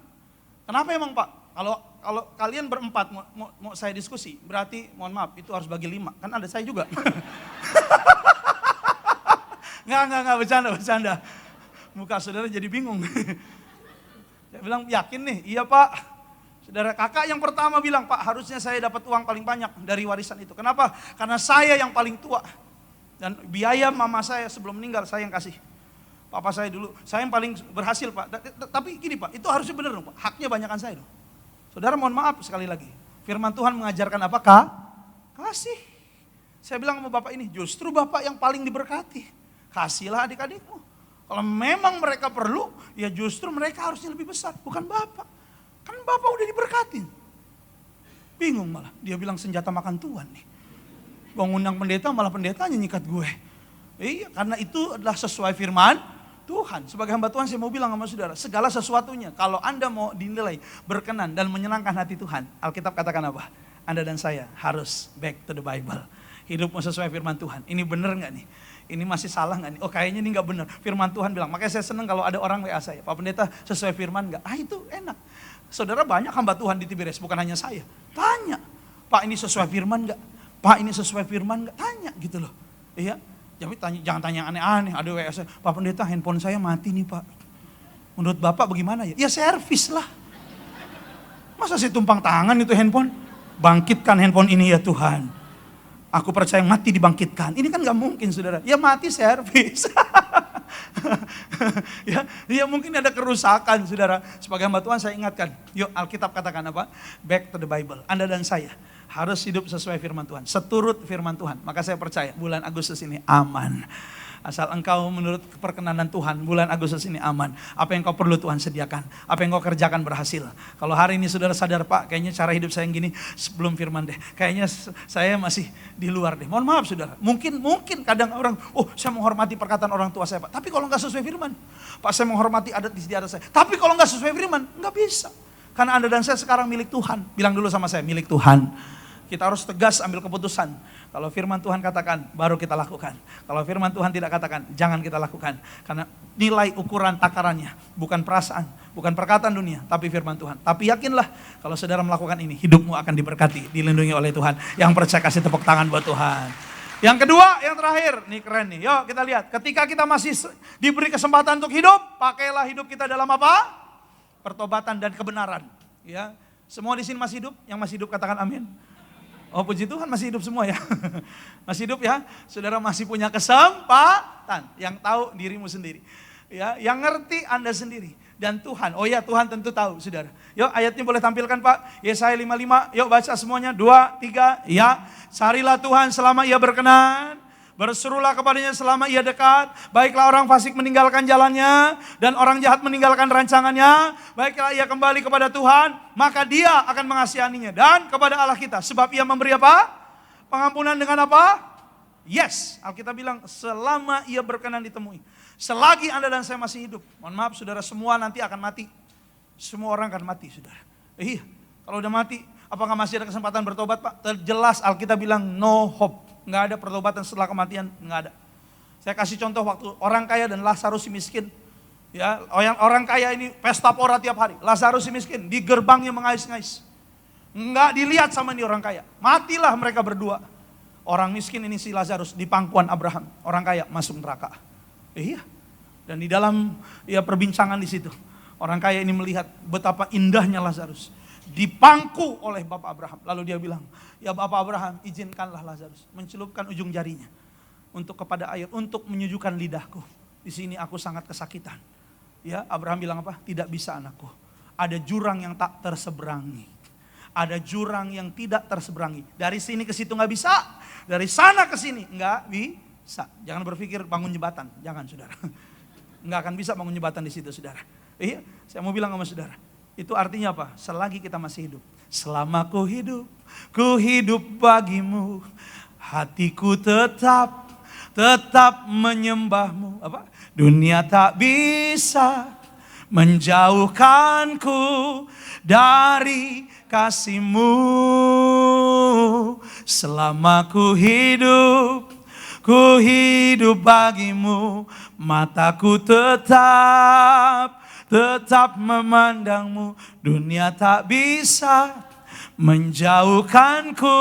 S5: Kenapa emang Pak? Kalau kalian berempat mau saya diskusi, berarti mohon maaf itu harus bagi 5. Kan ada saya juga. Nggak, bercanda. Muka saudara jadi bingung. Saya bilang yakin nih, iya Pak. Saudara kakak yang pertama bilang, Pak harusnya saya dapat uang paling banyak dari warisan itu. Kenapa? Karena saya yang paling tua. Dan biaya mama saya sebelum meninggal saya yang kasih. Papa saya dulu, saya yang paling berhasil Pak. Tapi gini Pak, itu harusnya benar dong Pak. Haknya banyakan saya dong. Saudara mohon maaf sekali lagi. Firman Tuhan mengajarkan apa? Kasih. Saya bilang sama Bapak ini, justru Bapak yang paling diberkati. Kasihlah adik-adikmu. Kalau memang mereka perlu, ya justru mereka harusnya lebih besar, bukan Bapak. Kan Bapak udah diberkati. Bingung malah, dia bilang senjata makan Tuhan nih. Gua ngundang pendeta, malah pendetanya nyikat gue. Iya, karena itu adalah sesuai firman Tuhan. Sebagai hamba Tuhan saya mau bilang sama saudara, segala sesuatunya kalau Anda mau dinilai berkenan dan menyenangkan hati Tuhan, Alkitab katakan apa? Anda dan saya harus back to the Bible. Hidupmu sesuai firman Tuhan. Ini benar nggak nih? Ini masih salah nggak nih? Oh kayaknya ini nggak benar. Firman Tuhan bilang, makanya saya senang kalau ada orang WA saya, Pak Pendeta sesuai firman nggak? Ah itu enak. Saudara banyak hamba Tuhan di Tiberias, bukan hanya saya. Tanya, Pak ini sesuai firman nggak? Pak ini sesuai firman nggak? Tanya gitu loh. Iya. Jadi jangan tanya yang aneh-aneh. Ada WA saya, Pak Pendeta handphone saya mati nih Pak. Menurut Bapak bagaimana ya? Ya servis lah. Masa saya tumpang tangan itu handphone? Bangkitkan handphone ini ya Tuhan. Aku percaya mati dibangkitkan. Ini kan gak mungkin saudara. Ya mati servis. ya mungkin ada kerusakan saudara. Sebagai hamba Tuhan saya ingatkan. Yuk Alkitab katakan apa? Back to the Bible. Anda dan saya harus hidup sesuai firman Tuhan. Seturut firman Tuhan. Maka saya percaya bulan Agustus ini aman. Asal engkau menurut perkenanan Tuhan, bulan Agustus ini aman. Apa yang kau perlu Tuhan sediakan. Apa yang kau kerjakan berhasil. Kalau hari ini saudara sadar Pak, kayaknya cara hidup saya yang gini sebelum firman deh. Kayaknya saya masih di luar deh. Mohon maaf saudara. Mungkin kadang orang, oh saya menghormati perkataan orang tua saya Pak. Tapi kalau nggak sesuai firman. Pak saya menghormati adat istiadat saya. Tapi kalau nggak sesuai firman, nggak bisa. Karena Anda dan saya sekarang milik Tuhan. Bilang dulu sama saya, milik Tuhan. Kita harus tegas ambil keputusan. Kalau firman Tuhan katakan, baru kita lakukan. Kalau firman Tuhan tidak katakan, jangan kita lakukan. Karena nilai ukuran takarannya, bukan perasaan, bukan perkataan dunia, tapi firman Tuhan. Tapi yakinlah, kalau saudara melakukan ini, hidupmu akan diberkati, dilindungi oleh Tuhan. Yang percaya kasih tepuk tangan buat Tuhan. Yang kedua, yang terakhir, nih keren nih. Yuk kita lihat, ketika kita masih diberi kesempatan untuk hidup, pakailah hidup kita dalam apa? Pertobatan dan kebenaran. Ya, semua di sini masih hidup, yang masih hidup katakan amin. Oh puji Tuhan masih hidup semua ya. Masih hidup ya. Saudara masih punya kesempatan. Yang tahu dirimu sendiri. Ya, yang ngerti Anda sendiri. Dan Tuhan. Oh ya Tuhan tentu tahu saudara. Yuk ayatnya boleh tampilkan Pak. Yesaya 55. Yuk baca semuanya. 2, 3. Ya. Carilah Tuhan selama ia berkenan. Berserulah kepadanya selama ia dekat. Baiklah orang fasik meninggalkan jalannya. Dan orang jahat meninggalkan rancangannya. Baiklah ia kembali kepada Tuhan. Maka dia akan mengasihaninya. Dan kepada Allah kita. Sebab ia memberi apa? Pengampunan dengan apa? Yes. Alkitab bilang selama ia berkenan ditemui. Selagi Anda dan saya masih hidup. Mohon maaf saudara, semua nanti akan mati. Semua orang akan mati saudara. Iya. Kalau udah mati, apakah masih ada kesempatan bertobat Pak? Terjelas Alkitab bilang no hope. Nggak ada pertobatan setelah kematian, nggak ada. Saya kasih contoh waktu orang kaya dan Lazarus si miskin. Ya, orang kaya ini pesta pora tiap hari. Lazarus si miskin di gerbangnya mengais-ngais. Nggak dilihat sama ini orang kaya. Matilah mereka berdua. Orang miskin ini si Lazarus di pangkuan Abraham. Orang kaya masuk neraka. Iya. Dan di dalam perbincangan di situ, orang kaya ini melihat betapa indahnya Lazarus. Dipangku oleh Bapak Abraham. Lalu dia bilang, ya Bapak Abraham izinkanlah Lazarus mencelupkan ujung jarinya untuk kepada air, untuk menyejukkan lidahku. Di sini aku sangat kesakitan. Ya Abraham bilang apa? Tidak bisa anakku. Ada jurang yang tak terseberangi. Ada jurang yang tidak terseberangi. Dari sini ke situ nggak bisa. Dari sana ke sini nggak bisa. Jangan berpikir bangun jembatan. Jangan saudara. Nggak akan bisa bangun jembatan di situ saudara. Iya, saya mau bilang sama saudara. Itu artinya apa? Selagi kita masih hidup. Selama ku hidup bagimu. Hatiku tetap menyembahmu. Apa? Dunia tak bisa menjauhkanku dari kasih-Mu. Selama ku hidup bagimu, mataku tetap memandangmu. Dunia tak bisa menjauhkanku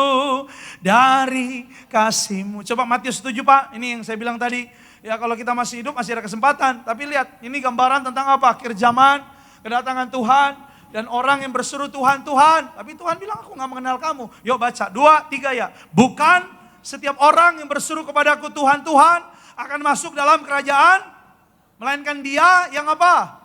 S5: dari kasih-Mu. Coba Matius 7 Pak, ini yang saya bilang tadi. Ya kalau kita masih hidup masih ada kesempatan. Tapi lihat, ini gambaran tentang apa? Akhir zaman, kedatangan Tuhan. Dan orang yang berseru Tuhan, Tuhan. Tapi Tuhan bilang, aku gak mengenal kamu. Yuk baca, 2, 3 ya. Bukan setiap orang yang berseru kepadaku Tuhan, Tuhan akan masuk dalam kerajaan. Melainkan dia yang apa?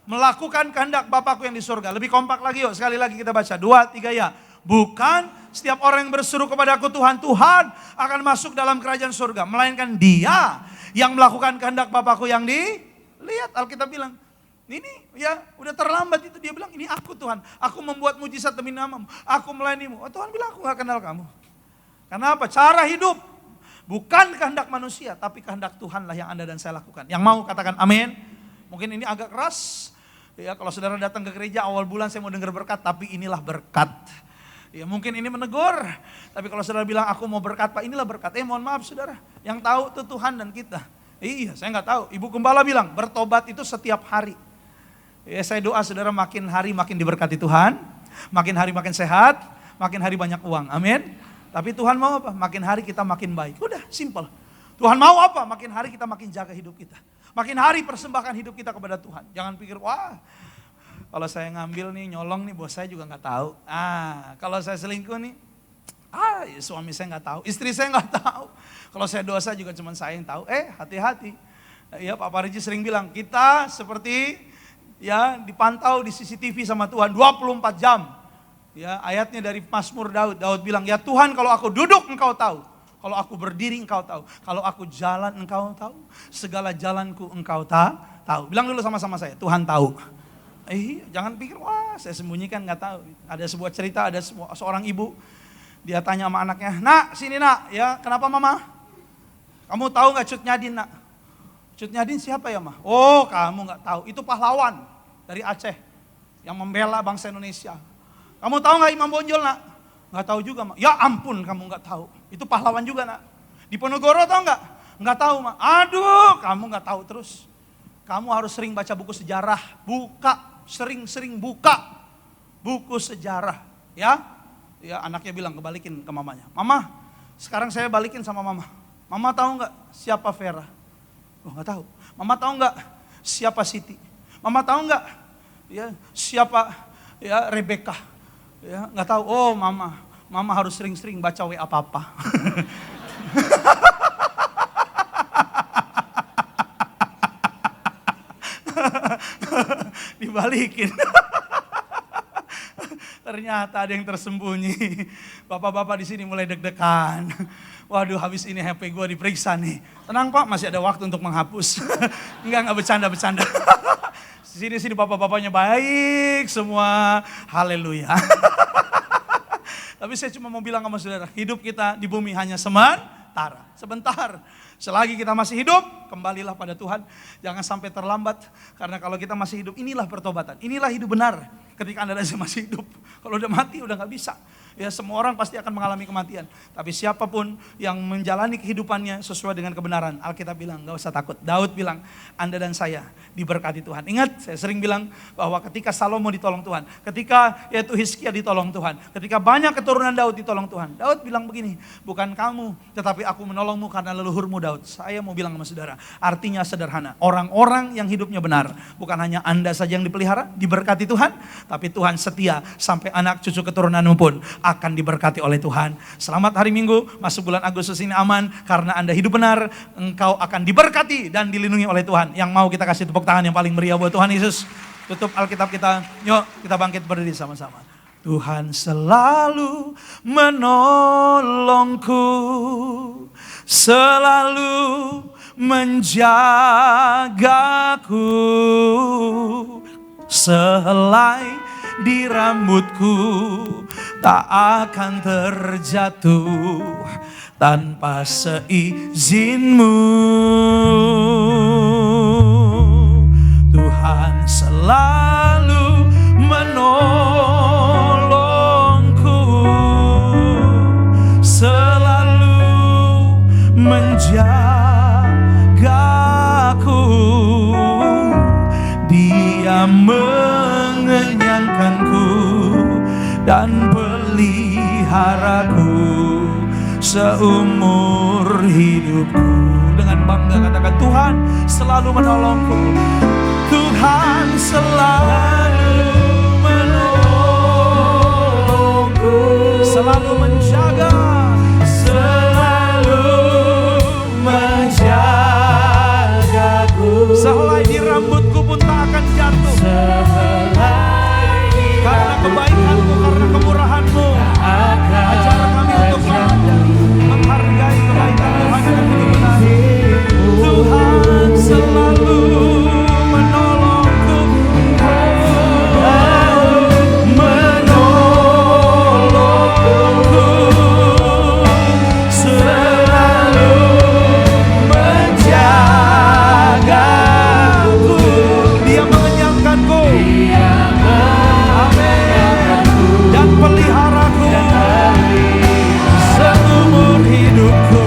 S5: Melakukan kehendak Bapakku yang di surga. Lebih kompak lagi yuk, sekali lagi kita baca. 2, 3 ya. Bukan setiap orang yang berseru kepadaku Tuhan, Tuhan akan masuk dalam kerajaan surga. Melainkan dia yang melakukan kehendak Bapakku yang di... Lihat Alkitab bilang, ini ya udah terlambat itu. Dia bilang, ini aku Tuhan. Aku membuat mujizat demi nama-Mu. Aku melayani-Mu. Oh, Tuhan bilang, aku gak kenal kamu. Karena apa? Cara hidup. Bukan kehendak manusia, tapi kehendak Tuhanlah yang Anda dan saya lakukan. Yang mau katakan amin. Mungkin ini agak keras. Ya, kalau saudara datang ke gereja awal bulan saya mau dengar berkat, tapi inilah berkat. Ya mungkin ini menegur, tapi kalau saudara bilang aku mau berkat Pak, inilah berkat. Mohon maaf saudara, yang tahu itu Tuhan dan kita. Iya, saya nggak tahu. Ibu Gembala bilang bertobat itu setiap hari. Ya, saya doa saudara makin hari makin diberkati Tuhan, makin hari makin sehat, makin hari banyak uang. Amin. Tapi Tuhan mau apa? Makin hari kita makin baik. Udah, simple. Tuhan mau apa? Makin hari kita makin jaga hidup kita. Makin hari persembahkan hidup kita kepada Tuhan. Jangan pikir, wah kalau saya ngambil nih, nyolong nih, bos saya juga nggak tahu. Kalau saya selingkuh nih, ya suami saya nggak tahu, istri saya nggak tahu. Kalau saya dosa juga cuma saya yang tahu. Hati-hati. Ya Pak Pariji sering bilang, kita seperti ya dipantau di CCTV sama Tuhan 24 jam. Ya, ayatnya dari Mazmur Daud. Daud bilang, ya Tuhan kalau aku duduk engkau tahu. Kalau aku berdiri engkau tahu. Kalau aku jalan engkau tahu. Segala jalanku engkau tahu. Bilang dulu sama-sama saya, Tuhan tahu. Jangan pikir, wah saya sembunyikan nggak tahu. Ada sebuah cerita, ada seorang ibu. Dia tanya sama anaknya, nak sini nak, ya kenapa mama? Kamu tahu nggak Cut Nyadin nak? Cut Nyadin siapa ya mah? Oh kamu nggak tahu, itu pahlawan dari Aceh yang membela bangsa Indonesia. Kamu tahu nggak Imam Bonjol nak? Nggak tahu juga mah. Ya ampun kamu nggak tahu, itu pahlawan juga nak. Di Ponorogo tahu nggak? Nggak tahu mah. Aduh kamu nggak tahu terus. Kamu harus sering baca buku sejarah, sering-sering buka buku sejarah, ya. Ya anaknya bilang kebalikin ke mamanya. Mama, sekarang saya balikin sama mama. Mama tahu nggak siapa Vera? Oh nggak tahu. Mama tahu nggak siapa Siti? Mama tahu nggak ya siapa ya Rebecca? Ya nggak tahu. Oh mama harus sering-sering baca WA papa. Dibalikin. Ternyata ada yang tersembunyi. Bapak-bapak di sini mulai deg-degan. Waduh, habis ini HP gue diperiksa nih. Tenang Pak, masih ada waktu untuk menghapus. Enggak bercanda. Sini bapak-bapaknya baik semua. Haleluya. Tapi saya cuma mau bilang sama saudara, hidup kita di bumi hanya sebentar. Selagi kita masih hidup, kembalilah pada Tuhan. Jangan sampai terlambat. Karena kalau kita masih hidup, inilah pertobatan. Inilah hidup benar. Ketika Anda masih hidup. Kalau udah mati, udah gak bisa. Ya semua orang pasti akan mengalami kematian. Tapi siapapun yang menjalani kehidupannya sesuai dengan kebenaran. Alkitab bilang, gak usah takut. Daud bilang, Anda dan saya diberkati Tuhan. Ingat, saya sering bilang bahwa ketika Salomo ditolong Tuhan. Ketika yaitu Hizkia ditolong Tuhan. Ketika banyak keturunan Daud ditolong Tuhan. Daud bilang begini, bukan kamu, tetapi aku menolongmu karena leluhurmu Daud. Saya mau bilang sama saudara, artinya sederhana. Orang-orang yang hidupnya benar. Bukan hanya Anda saja yang dipelihara, diberkati Tuhan. Tapi Tuhan setia sampai anak cucu keturunanmu pun akan diberkati oleh Tuhan. Selamat hari Minggu, masuk bulan Agustus ini aman. Karena Anda hidup benar, engkau akan diberkati dan dilindungi oleh Tuhan. Yang mau kita kasih tepuk tangan yang paling meriah buat Tuhan Yesus. Tutup Alkitab kita, yuk kita bangkit berdiri sama-sama. Tuhan selalu menolongku, selalu menjagaku, sehelai di rambutku tak akan terjatuh tanpa seizinmu. Tuhan selalu selalu menolongku, selalu menjagaku. Dia mengenyangkanku dan peliharaku seumur hidupku. Dengan bangga katakan, Tuhan selalu menolongku. Tuhan selalu menolongku, selalu menjaga, selalu menjagaku. Sehelai di rambutku pun tak akan jatuh, karena kebaikanmu, karena kemurahanmu. Ajar kami untuk menghargai kebaikan Tuhan dalam hidup kami. Tuhan selalu menolongku, selalu menjagaku. Dia mengenyangkanku, amin, dan peliharaku seumur hidupku.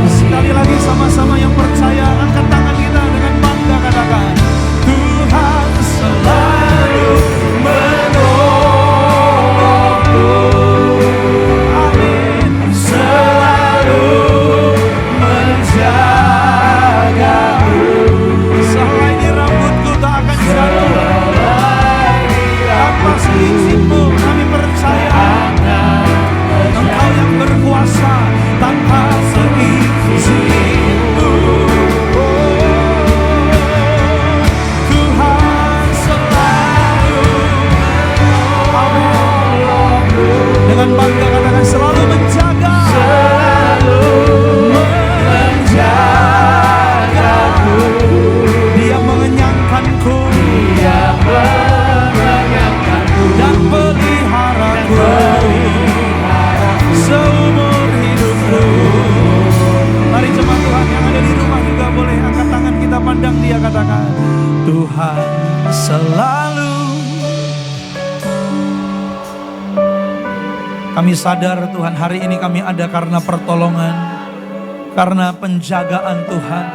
S5: Sekali lagi sama-sama yang percaya, angkat tangan kita dengan bangga katakan, Tuhan selalu menolongku, amin, selalu menjagaku. Sehelai di rambutku tak akan jatuh, tanpa seizinmu kami percaya Engkau yang berkuasa, tanpa seizinmu. Tuhan selalu menolongku. Dengan bangga katakan, selalu menjaga, selalu menjagaku. Dia mengenyangkanku, dia mengenyangkanku dan peliharaku seumur hidupku. Mari jemaat Tuhan yang ada di rumah juga boleh angkat tangan, kita pandang Dia, katakan, Tuhan selalu. Kami sadar Tuhan, hari ini kami ada karena pertolongan, karena penjagaan Tuhan.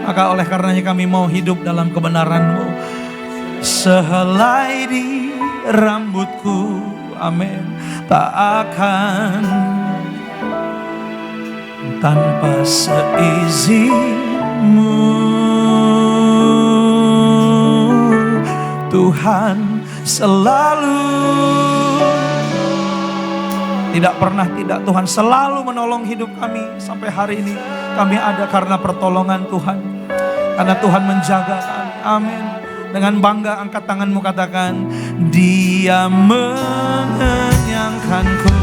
S5: Maka oleh karenanya kami mau hidup dalam kebenaran-Mu. Sehelai di rambutku, amin, tak akan tanpa seizinmu. Tuhan selalu, tidak pernah tidak, Tuhan selalu menolong hidup kami. Sampai hari ini kami ada karena pertolongan Tuhan, karena Tuhan menjaga kami, amin. Dengan bangga angkat tanganmu, katakan, Dia mengenyangkanku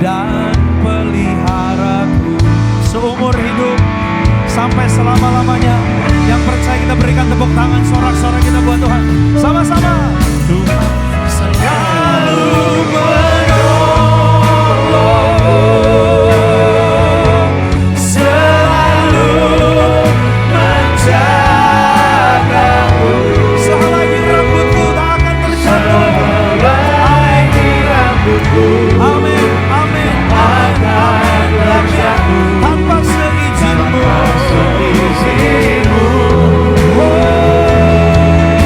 S5: dan peliharaku seumur hidup sampai selama-lamanya. Yang percaya kita berikan tepuk tangan, sorak-sorak kita buat Tuhan. Sama-sama. Tuhan selalu menolong, selalu menjagaku. Sehelai di rambutku tak akan terjatuh, sehelai di rambutku, amin, amin, akan terjatuh tanpa seizinmu, oh.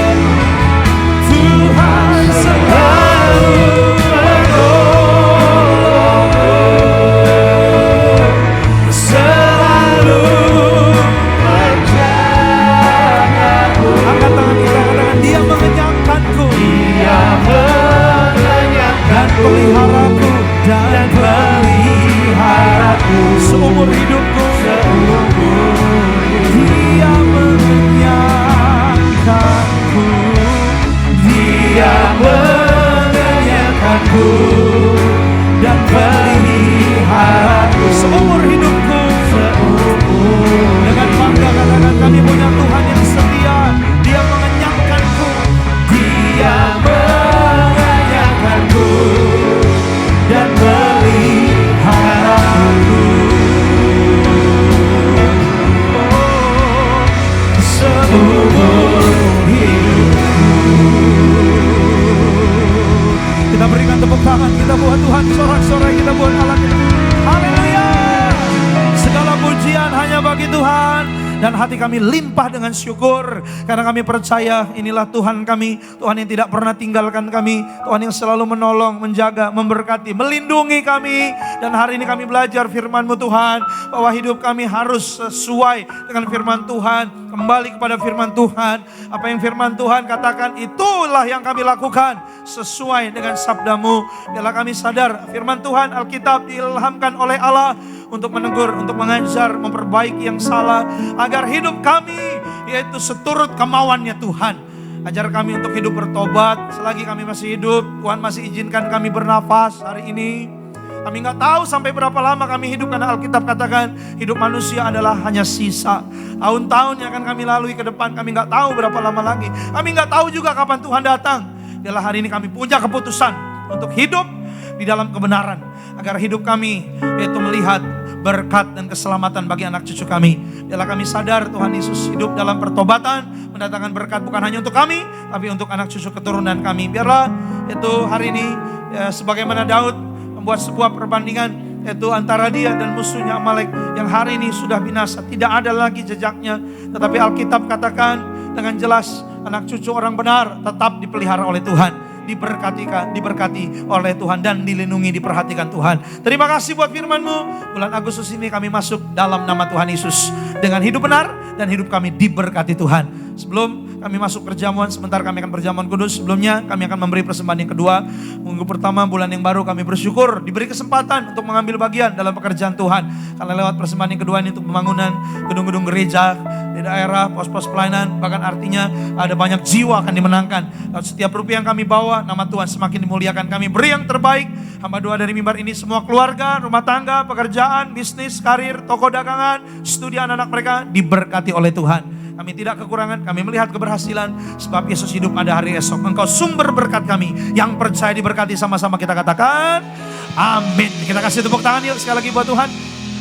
S5: kami limpah dengan syukur. Karena kami percaya inilah Tuhan kami, Tuhan yang tidak pernah tinggalkan kami, Tuhan yang selalu menolong, menjaga, memberkati, melindungi kami. Dan hari ini kami belajar firman-Mu Tuhan, bahwa hidup kami harus sesuai dengan firman Tuhan, kembali kepada firman Tuhan. Apa yang firman Tuhan katakan, itulah yang kami lakukan sesuai dengan sabda-Mu. Biarlah kami sadar firman Tuhan, Alkitab diilhamkan oleh Allah untuk menegur, untuk mengajar, memperbaiki yang salah, agar hidup kami yaitu seturut kemauannya Tuhan. Ajar kami untuk hidup bertobat selagi kami masih hidup. Tuhan masih izinkan kami bernafas hari ini. Kami nggak tahu sampai berapa lama kami hidup, karena Alkitab katakan hidup manusia adalah hanya sisa. Tahun-tahun yang akan kami lalui ke depan, kami nggak tahu berapa lama lagi. Kami nggak tahu juga kapan Tuhan datang. Biarlah hari ini kami punya keputusan untuk hidup di dalam kebenaran, agar hidup kami yaitu melihat berkat dan keselamatan bagi anak cucu kami. Biarlah kami sadar Tuhan Yesus hidup dalam pertobatan, mendatangkan berkat bukan hanya untuk kami, tapi untuk anak cucu keturunan kami. Biarlah itu hari ini ya, sebagaimana Daud membuat sebuah perbandingan yaitu antara dia dan musuhnya Amalek yang hari ini sudah binasa, tidak ada lagi jejaknya. Tetapi Alkitab katakan dengan jelas, anak cucu orang benar tetap dipelihara oleh Tuhan, diberkati oleh Tuhan, dan dilindungi, diperhatikan Tuhan. Terima kasih buat firman-Mu. Bulan Agustus ini kami masuk dalam nama Tuhan Yesus dengan hidup benar, dan hidup kami diberkati Tuhan. Sebelum kami masuk perjamuan, sebentar kami akan perjamuan kudus. Sebelumnya kami akan memberi persembahan yang kedua. Minggu pertama bulan yang baru, kami bersyukur diberi kesempatan untuk mengambil bagian dalam pekerjaan Tuhan. Karena lewat persembahan yang kedua ini untuk pembangunan gedung-gedung gereja di daerah, pos-pos pelayanan, bahkan artinya ada banyak jiwa akan dimenangkan. Lalu setiap rupiah yang kami bawa, nama Tuhan semakin dimuliakan. Kami beri yang terbaik. Hamba doa dari mimbar ini, semua keluarga, rumah tangga, pekerjaan, bisnis, karir, toko dagangan, studi anak-anak mereka diberkati oleh Tuhan. Kami tidak kekurangan, kami melihat keberhasilan, sebab Yesus hidup pada hari esok. Engkau sumber berkat kami, yang percaya diberkati. Sama-sama kita katakan amin. Kita kasih tepuk tangan yuk sekali lagi buat Tuhan.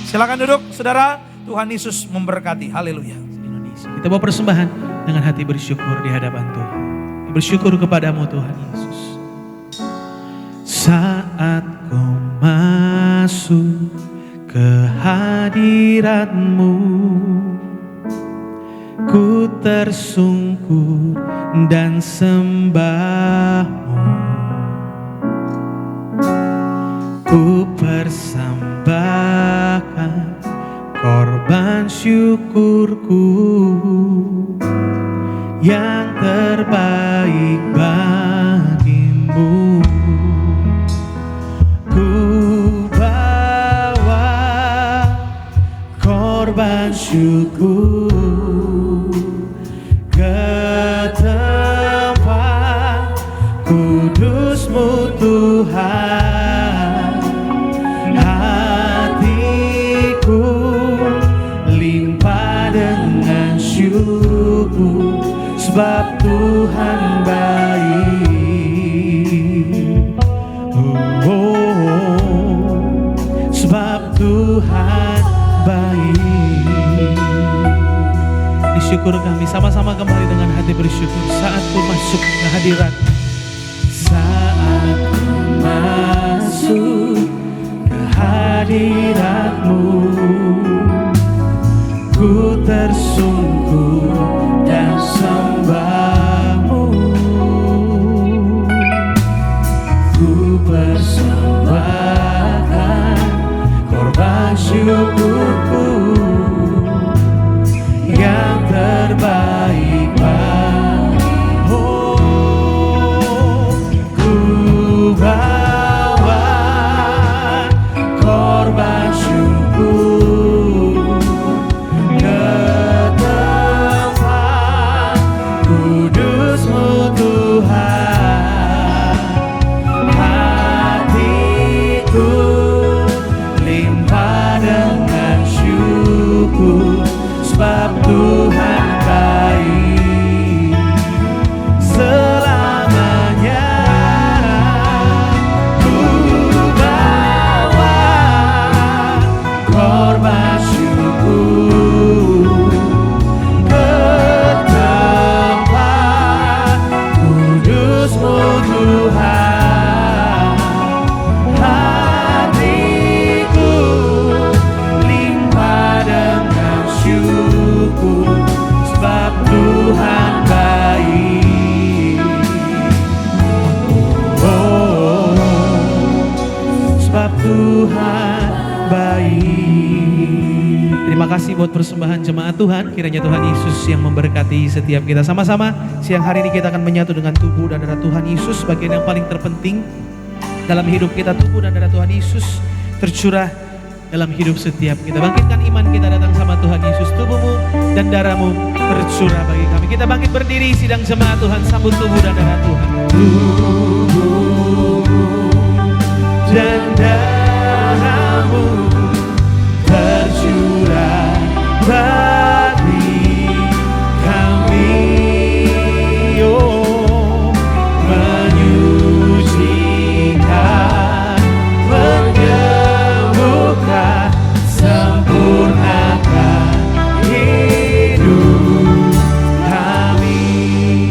S5: Silakan duduk saudara. Tuhan Yesus memberkati. Haleluya.
S1: Kita bawa persembahan dengan hati bersyukur di hadapan Tuhan. Bersyukur kepadamu Tuhan Yesus. Saat kau masuk ke hadirat-Mu, ku tersungkur dan sembah-Mu. Ku persembahkan korban syukurku yang terbaik bagimu. Ku bawa korban syukur ke tempat kudus-Mu Tuhan. Hatiku limpah dengan syukur, sebab Tuhan baik. Sebab Tuhan baik. Syukur kami sama-sama kembali dengan hati bersyukur saat ku masuk ke hadirat. Saat ku masuk ke hadirat-Mu, ku tersungkur dan sembah-Mu. Ku persembahkan korban syukurku yang terbaik bagimu. Ku bawa korban syukur ke tempat kasih buat persembahan jemaat Tuhan. Kiranya Tuhan Yesus yang memberkati setiap kita. Sama-sama siang hari ini kita akan menyatu dengan tubuh dan darah Tuhan Yesus. Bagian yang paling terpenting dalam hidup kita, tubuh dan darah Tuhan Yesus tercurah dalam hidup setiap kita. Bangkitkan iman kita datang sama Tuhan Yesus. Tubuhmu dan darahmu tercurah bagi kami. Kita bangkit berdiri, sidang jemaat Tuhan, sambut tubuh dan darah Tuhan. Tubuhmu dan darahmu tercurah bagi kami, oh, menyucikan, menyembuhkan, sempurnakan hidup kami.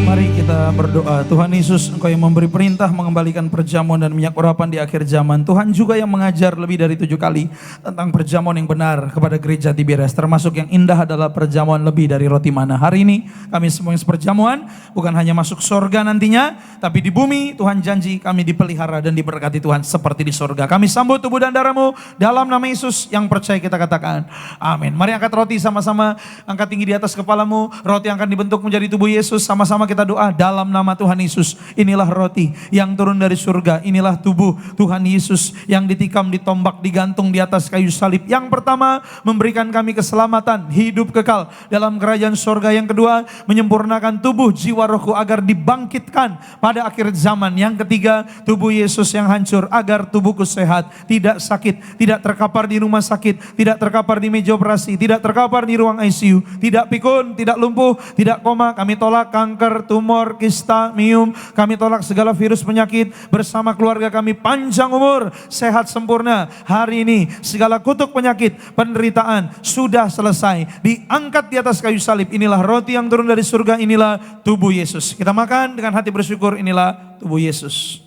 S5: Mari kita berdoa. Tuhan Yesus, Engkau yang memberi perintah mengembalikan perjamuan dan minyak urapan di akhir zaman. Tuhan juga yang mengajar lebih dari 7 kali tentang perjamuan yang benar kepada gereja Tiberias. Termasuk yang indah adalah perjamuan lebih dari roti mana. Hari ini kami semua yang seperjamuan bukan hanya masuk surga nantinya, tapi di bumi Tuhan janji kami dipelihara dan diberkati Tuhan seperti di surga. Kami sambut tubuh dan darahmu dalam nama Yesus. Yang percaya kita katakan amin. Mari angkat roti sama-sama, angkat tinggi di atas kepalamu. Roti yang akan dibentuk menjadi tubuh Yesus. Sama-sama kita doa dalam nama Tuhan Yesus. Inilah roti yang turun dari surga. Inilah tubuh Tuhan Yesus yang ditikam, ditombak, digantung di atas kayu salib. Yang pertama, memberikan kami keselamatan, hidup kekal dalam kerajaan surga. Yang kedua, menyempurnakan tubuh, jiwa, rohku agar dibangkitkan pada akhir zaman. Yang ketiga, tubuh Yesus yang hancur agar tubuhku sehat, tidak sakit, tidak terkapar di rumah sakit, tidak terkapar di meja operasi, tidak terkapar di ruang ICU, tidak pikun, tidak lumpuh, tidak koma. Kami tolak kanker, tumor, kista, miom. Kami tolak segala virus penyakit bersama keluarga kami, panjang umur, sehat sempurna. Hari ini segala kutuk penyakit, penderitaan sudah selesai, diangkat di atas kayu salib. Inilah roti yang turun dari surga, inilah tubuh Yesus. Kita makan dengan hati bersyukur, inilah tubuh Yesus.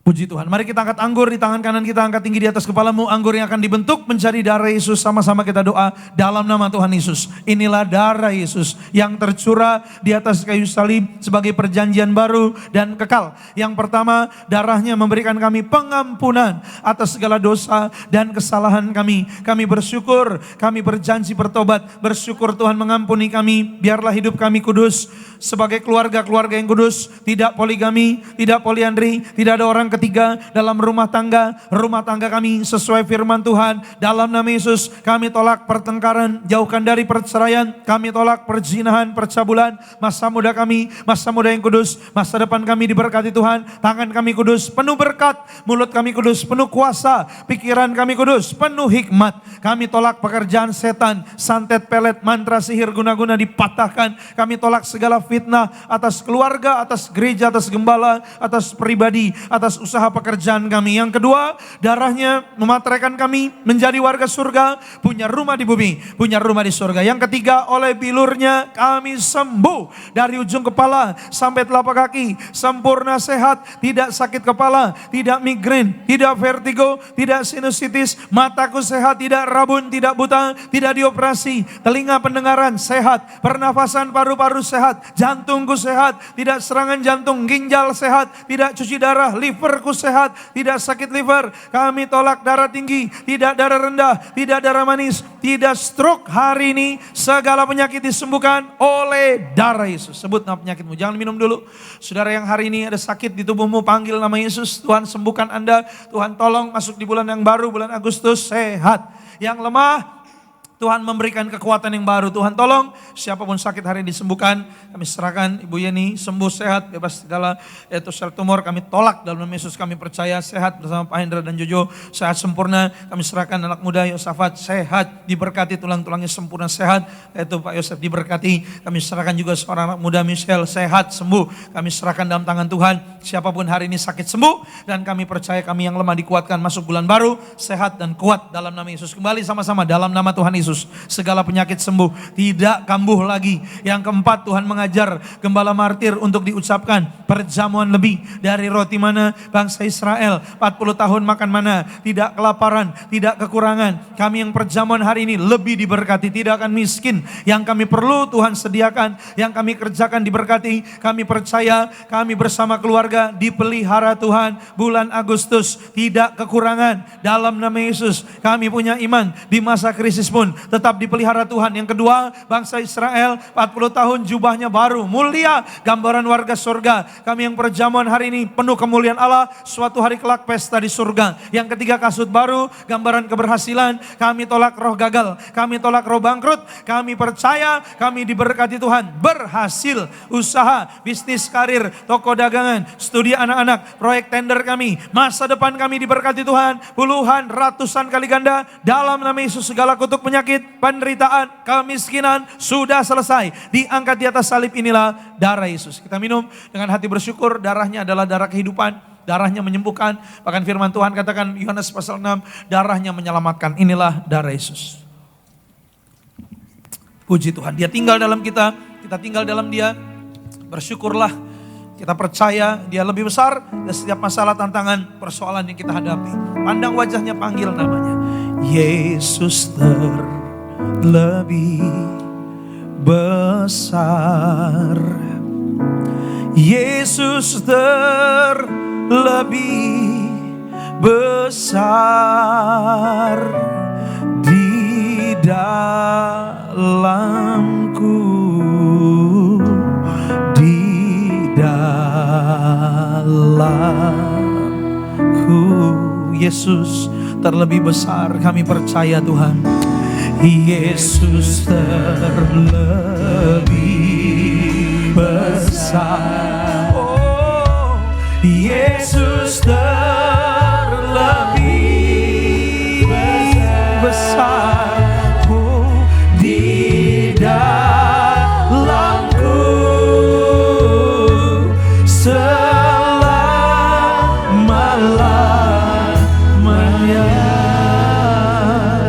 S5: Puji Tuhan. Mari kita angkat anggur di tangan kanan kita, angkat tinggi di atas kepalamu. Anggur yang akan dibentuk menjadi darah Yesus. Sama-sama kita doa dalam nama Tuhan Yesus. Inilah darah Yesus yang tercurah di atas kayu salib sebagai perjanjian baru dan kekal. Yang pertama, darahnya memberikan kami pengampunan atas segala dosa dan kesalahan kami. Kami bersyukur, kami berjanji bertobat. Bersyukur Tuhan mengampuni kami. Biarlah hidup kami kudus sebagai keluarga-keluarga yang kudus. Tidak poligami, tidak poliandri, tidak ada orang ketiga dalam rumah tangga kami sesuai firman Tuhan. Dalam nama Yesus kami tolak pertengkaran, jauhkan dari perceraian, kami tolak perzinahan, percabulan. Masa muda kami, masa muda yang kudus, masa depan kami diberkati Tuhan. Tangan kami kudus, penuh berkat, mulut kami kudus, penuh kuasa, pikiran kami kudus, penuh hikmat. Kami tolak pekerjaan setan, santet, pelet, mantra, sihir, guna-guna dipatahkan. Kami tolak segala fitnah atas keluarga, atas gereja, atas gembala, atas pribadi, atas usaha pekerjaan kami. Yang kedua, darahnya memateraikan kami menjadi warga surga, punya rumah di bumi, punya rumah di surga. Yang ketiga, oleh bilurnya kami sembuh dari ujung kepala sampai telapak kaki, sempurna sehat, tidak sakit kepala, tidak migrain, tidak vertigo, tidak sinusitis, mataku sehat, tidak rabun, tidak buta, tidak dioperasi, telinga pendengaran sehat, pernafasan paru-paru sehat, jantungku sehat, tidak serangan jantung, ginjal sehat, tidak cuci darah, liverku sehat, tidak sakit liver. Kami tolak darah tinggi, tidak darah rendah, tidak darah manis, tidak stroke. Hari ini segala penyakit disembuhkan oleh darah Yesus. Sebut nama penyakitmu, jangan minum dulu. Saudara yang hari ini ada sakit di tubuhmu, panggil nama Yesus. Tuhan sembuhkan Anda, Tuhan tolong masuk di bulan yang baru, bulan Agustus sehat. Yang lemah, Tuhan memberikan kekuatan yang baru. Tuhan tolong siapapun sakit hari ini disembuhkan. Kami serahkan Ibu Yeni sembuh sehat, bebas segala sel tumor. Kami tolak dalam nama Yesus. Kami percaya sehat bersama Pak Hendra dan Jojo, sehat sempurna. Kami serahkan anak muda Yosafat sehat, diberkati tulang-tulangnya sempurna sehat. Yaitu Pak Yosef diberkati. Kami serahkan juga seorang anak muda Michelle sehat sembuh. Kami serahkan dalam tangan Tuhan. Siapapun hari ini sakit sembuh, dan kami percaya kami yang lemah dikuatkan masuk bulan baru sehat dan kuat dalam nama Yesus. Kembali sama-sama dalam nama Tuhan Yesus. Yesus. Segala penyakit sembuh, tidak kambuh lagi. Yang keempat, Tuhan mengajar gembala martir untuk diucapkan perjamuan lebih dari roti mana bangsa Israel 40 tahun makan mana, tidak kelaparan, tidak kekurangan. Kami yang perjamuan hari ini lebih diberkati, tidak akan miskin. Yang kami perlu Tuhan sediakan, yang kami kerjakan diberkati. Kami percaya kami bersama keluarga dipelihara Tuhan. Bulan Agustus tidak kekurangan dalam nama Yesus. Kami punya iman di masa krisis pun tetap dipelihara Tuhan. Yang kedua, bangsa Israel 40 tahun jubahnya baru, mulia, gambaran warga surga. Kami yang perjamuan hari ini penuh kemuliaan Allah, suatu hari kelak pesta di surga. Yang ketiga, kasut baru, gambaran keberhasilan. Kami tolak roh gagal, kami tolak roh bangkrut. Kami percaya kami diberkati Tuhan, berhasil usaha, bisnis, karir, toko dagangan, studi anak-anak, proyek tender kami, masa depan kami diberkati Tuhan, puluhan, ratusan kali ganda dalam nama Yesus. Segala kutuk penyakit, penderitaan, kemiskinan sudah selesai, diangkat di atas salib. Inilah darah Yesus. Kita minum dengan hati bersyukur. Darahnya adalah darah kehidupan, darahnya menyembuhkan. Bahkan firman Tuhan katakan Yohanes pasal 6, darahnya menyelamatkan. Inilah darah Yesus. Puji Tuhan, Dia tinggal dalam kita tinggal dalam Dia. Bersyukurlah, kita percaya Dia lebih besar dari setiap masalah, tantangan, persoalan yang kita hadapi. Pandang wajahnya, panggil namanya. Yesus terlebih besar, Yesus terlebih besar di dalamku, di dalamku. Yesus terlebih besar, kami percaya Tuhan. Yesus terlebih besar, oh Yesus terlebih besar, oh di dalamku selama-lamanya.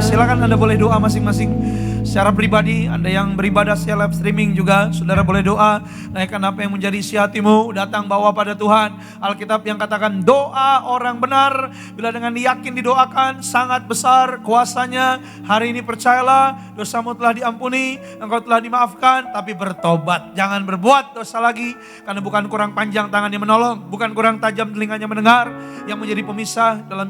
S5: Silakan Anda boleh doa masing-masing secara pribadi. Anda yang beribadah secara live streaming juga, saudara boleh doa. Naikkan apa yang menjadi isi hatimu, datang bawa pada Tuhan. Alkitab yang katakan doa orang benar bila dengan yakin didoakan sangat besar kuasanya. Hari ini percayalah, dosamu telah diampuni, engkau telah dimaafkan, tapi bertobat. Jangan berbuat dosa lagi, karena bukan kurang panjang tangannya menolong, bukan kurang tajam telinganya mendengar. Yang menjadi pemisah dalam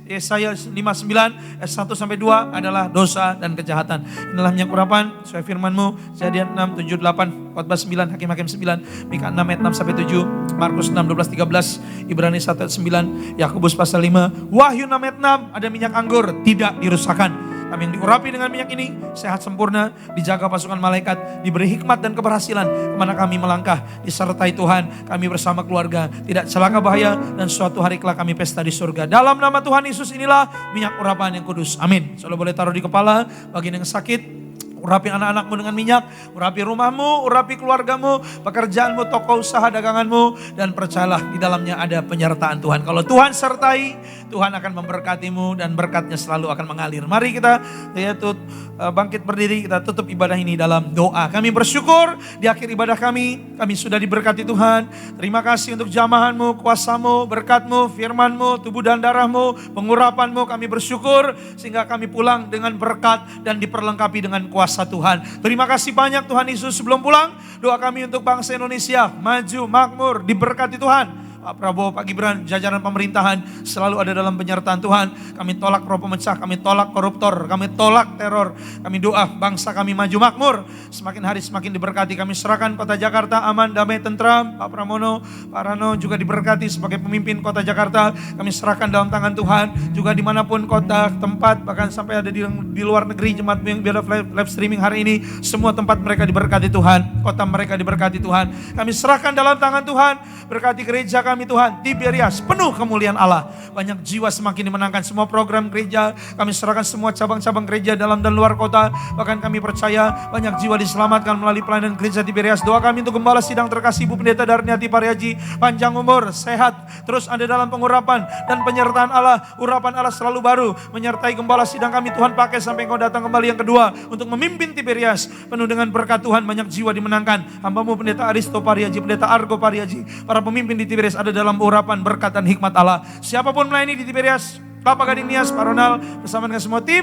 S5: Yesaya 59 ayat 1-2 adalah dosa dan kejahatan. Inilah minyak urapan sesuai firman-Mu. Kejadian 6, 7, 8, Khotbah 9, Hakim-Hakim 9, Mika 6 ayat 6-7, Markus 6, 12, 13, Ibrani 1 ayat 9, Yakobus pasal 5, Wahyu 6 ayat 6, ada minyak anggur tidak dirusakkan. Kami yang diurapi dengan minyak ini sehat sempurna, dijaga pasukan malaikat, diberi hikmat dan keberhasilan kemana kami melangkah, disertai Tuhan. Kami bersama keluarga tidak celaka bahaya, dan suatu hari kelak kami pesta di surga. Dalam nama Tuhan Yesus inilah minyak urapan yang kudus. Amin. Selalu boleh taruh di kepala. Bagian yang sakit, urapi anak-anakmu dengan minyak, urapi rumahmu, urapi keluargamu, pekerjaanmu, toko usaha daganganmu, dan percayalah di dalamnya ada penyertaan Tuhan. Kalau Tuhan sertai, Tuhan akan memberkatimu dan berkatnya selalu akan mengalir. Mari kita bangkit berdiri, kita tutup ibadah ini dalam doa. Kami bersyukur di akhir ibadah kami sudah diberkati Tuhan. Terima kasih untuk jamahanmu, kuasamu, berkatmu, firmanmu, tubuh dan darahmu, pengurapanmu. Kami bersyukur sehingga kami pulang dengan berkat dan diperlengkapi dengan kuasa Tuhan. Terima kasih banyak Tuhan Yesus. Sebelum pulang, doa kami untuk bangsa Indonesia maju, makmur, diberkati Tuhan. Pak Prabowo, Pak Gibran, jajaran pemerintahan selalu ada dalam penyertaan Tuhan. Kami tolak roh pemecah, kami tolak koruptor, kami tolak teror. Kami doa bangsa kami maju makmur, semakin hari semakin diberkati. Kami serahkan kota Jakarta aman, damai, tentram. Pak Pramono, Pak Rano juga diberkati sebagai pemimpin kota Jakarta. Kami serahkan dalam tangan Tuhan. Juga dimanapun kota, tempat, bahkan sampai ada di luar negeri, jemaat yang biasa live streaming hari ini, semua tempat mereka diberkati Tuhan, kota mereka diberkati Tuhan. Kami serahkan dalam tangan Tuhan, berkati gereja kami, kami Tuhan, Tiberias, penuh kemuliaan Allah. Banyak jiwa semakin dimenangkan, semua program gereja, kami serahkan semua cabang-cabang gereja dalam dan luar kota. Bahkan kami percaya banyak jiwa diselamatkan melalui pelayanan gereja Tiberias. Doa kami untuk Gembala Sidang terkasih Ibu Pendeta Darniati Pariaji, panjang umur, sehat, terus ada dalam pengurapan dan penyertaan Allah. Urapan Allah selalu baru menyertai Gembala Sidang kami Tuhan, pakai sampai Engkau datang kembali yang kedua untuk memimpin Tiberias penuh dengan berkat Tuhan. Banyak jiwa dimenangkan. Hamba-Mu Pendeta Aristo Pariaji, Pendeta Argo Pariaji, para pemimpin di Tiberias ada dalam urapan berkat dan hikmat Allah. Siapapun melayani di Tiberias, Bapak Gading Nias, Pak Ronald, bersama dengan semua tim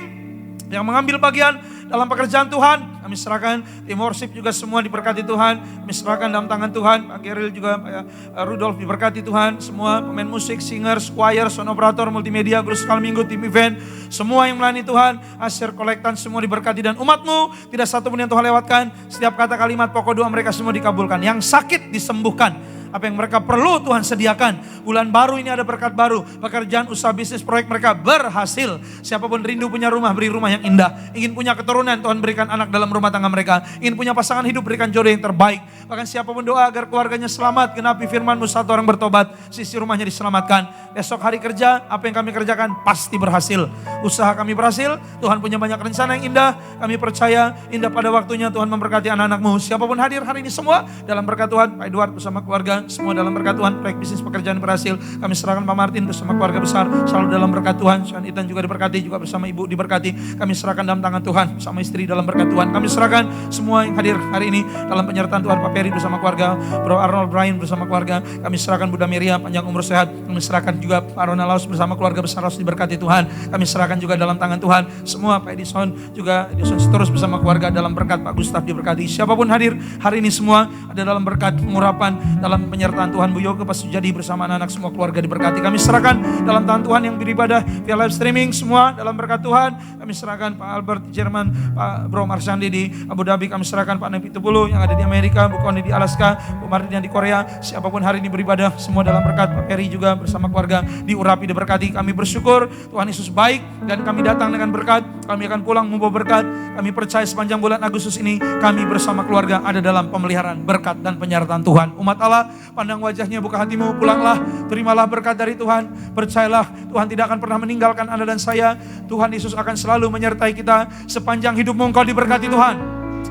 S5: yang mengambil bagian dalam pekerjaan Tuhan, kami serahkan. Tim worship juga semua diberkati Tuhan, kami serahkan dalam tangan Tuhan. Pak Geril juga, Pak Rudolf diberkati Tuhan. Semua pemain musik, singers, choir, sound operator, multimedia, guru sekali minggu, tim event, semua yang melayani Tuhan, asyir kolektan semua diberkati. Dan umat-Mu tidak satu pun yang Tuhan lewatkan. Setiap kata kalimat pokok doa mereka semua dikabulkan. Yang sakit disembuhkan. Apa yang mereka perlu Tuhan sediakan. Bulan baru ini ada berkat baru. Pekerjaan, usaha, bisnis, proyek mereka berhasil. Siapapun rindu punya rumah, beri rumah yang indah. Ingin punya keturunan, Tuhan berikan anak dalam rumah tangga mereka. Ingin punya pasangan hidup, berikan jodoh yang terbaik. Bahkan siapapun doa agar keluarganya selamat. Genapi firman-Mu, satu orang bertobat, sisi rumahnya diselamatkan. Besok hari kerja, apa yang kami kerjakan pasti berhasil. Usaha kami berhasil, Tuhan punya banyak rencana yang indah. Kami percaya indah pada waktunya Tuhan memberkati anak-anak-Mu. Siapapun hadir hari ini semua dalam berkat Tuhan. Pak Edward bersama keluarga, semua dalam berkat Tuhan. Proyek bisnis pekerjaan berhasil. Kami serahkan Pak Martin bersama keluarga besar selalu dalam berkat Tuhan. Suhan Itan juga diberkati, juga bersama ibu diberkati. Kami serahkan dalam tangan Tuhan bersama istri dalam berkat Tuhan. Kami serahkan semua yang hadir hari ini dalam penyertaan Tuhan. Pak Peri bersama keluarga, Bro Arnold Brian bersama keluarga. Kami serahkan Bunda Miriam panjang umur sehat. Kami serahkan juga Pak Ronald Laus bersama keluarga besar harus diberkati Tuhan. Kami serahkan juga dalam tangan Tuhan semua. Pak Edison juga, Edison terus bersama keluarga dalam berkat. Pak Gustaf diberkati. Siapapun hadir hari ini semua ada dalam berkat pengurapan, dalam penyertaan Tuhan. Bu Yoga Pak Sujadi bersama anak-anak semua keluarga diberkati. Kami serahkan dalam tangan Tuhan yang beribadah via live streaming semua dalam berkat Tuhan. Kami serahkan Pak Albert Jerman, Pak Bro Marsandi di Abu Dhabi. Kami serahkan Pak Nevi Tupulu yang ada di Amerika, Bu Koni di Alaska, Bu Martin yang di Korea. Siapapun hari ini beribadah semua dalam berkat. Pak Peri juga bersama keluarga diurapi, diberkati. Kami bersyukur Tuhan Yesus baik dan kami datang dengan berkat. Kami akan pulang membawa berkat. Kami percaya sepanjang bulan Agustus ini kami bersama keluarga ada dalam pemeliharaan berkat dan penyertaan Tuhan. Umat Allah, pandang wajahnya, buka hatimu, pulanglah, terimalah berkat dari Tuhan. Percayalah Tuhan tidak akan pernah meninggalkan Anda dan saya. Tuhan Yesus akan selalu menyertai kita. Sepanjang hidupmu engkau diberkati Tuhan.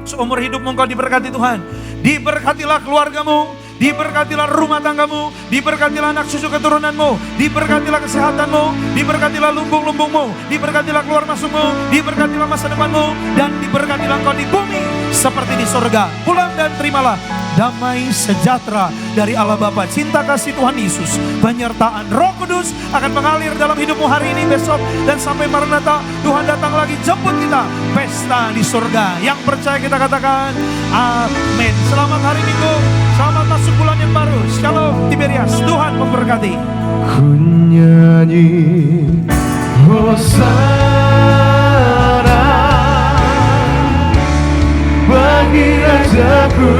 S5: Seumur hidupmu engkau diberkati Tuhan. Diberkatilah keluargamu, diberkatilah rumah tanggamu, diberkatilah anak cucu keturunanmu, diberkatilah kesehatanmu, diberkatilah lumbung-lumbungmu, diberkatilah keluar masukmu, diberkatilah masa depanmu, dan diberkatilah engkau di bumi seperti di surga. Pulang dan terimalah damai sejahtera dari Allah Bapa, cinta kasih Tuhan Yesus, penyertaan Roh Kudus akan mengalir dalam hidupmu hari ini, besok, dan sampai Maranatha. Tuhan datang lagi jemput kita, pesta di surga. Yang percaya kita katakan amin. Selamat hari Minggu, selamat masuk bulan yang baru. Shalom Tiberias, Tuhan memberkati.
S2: Ku nyanyi Hosana bagi Rajaku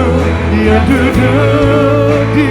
S2: yang duduk di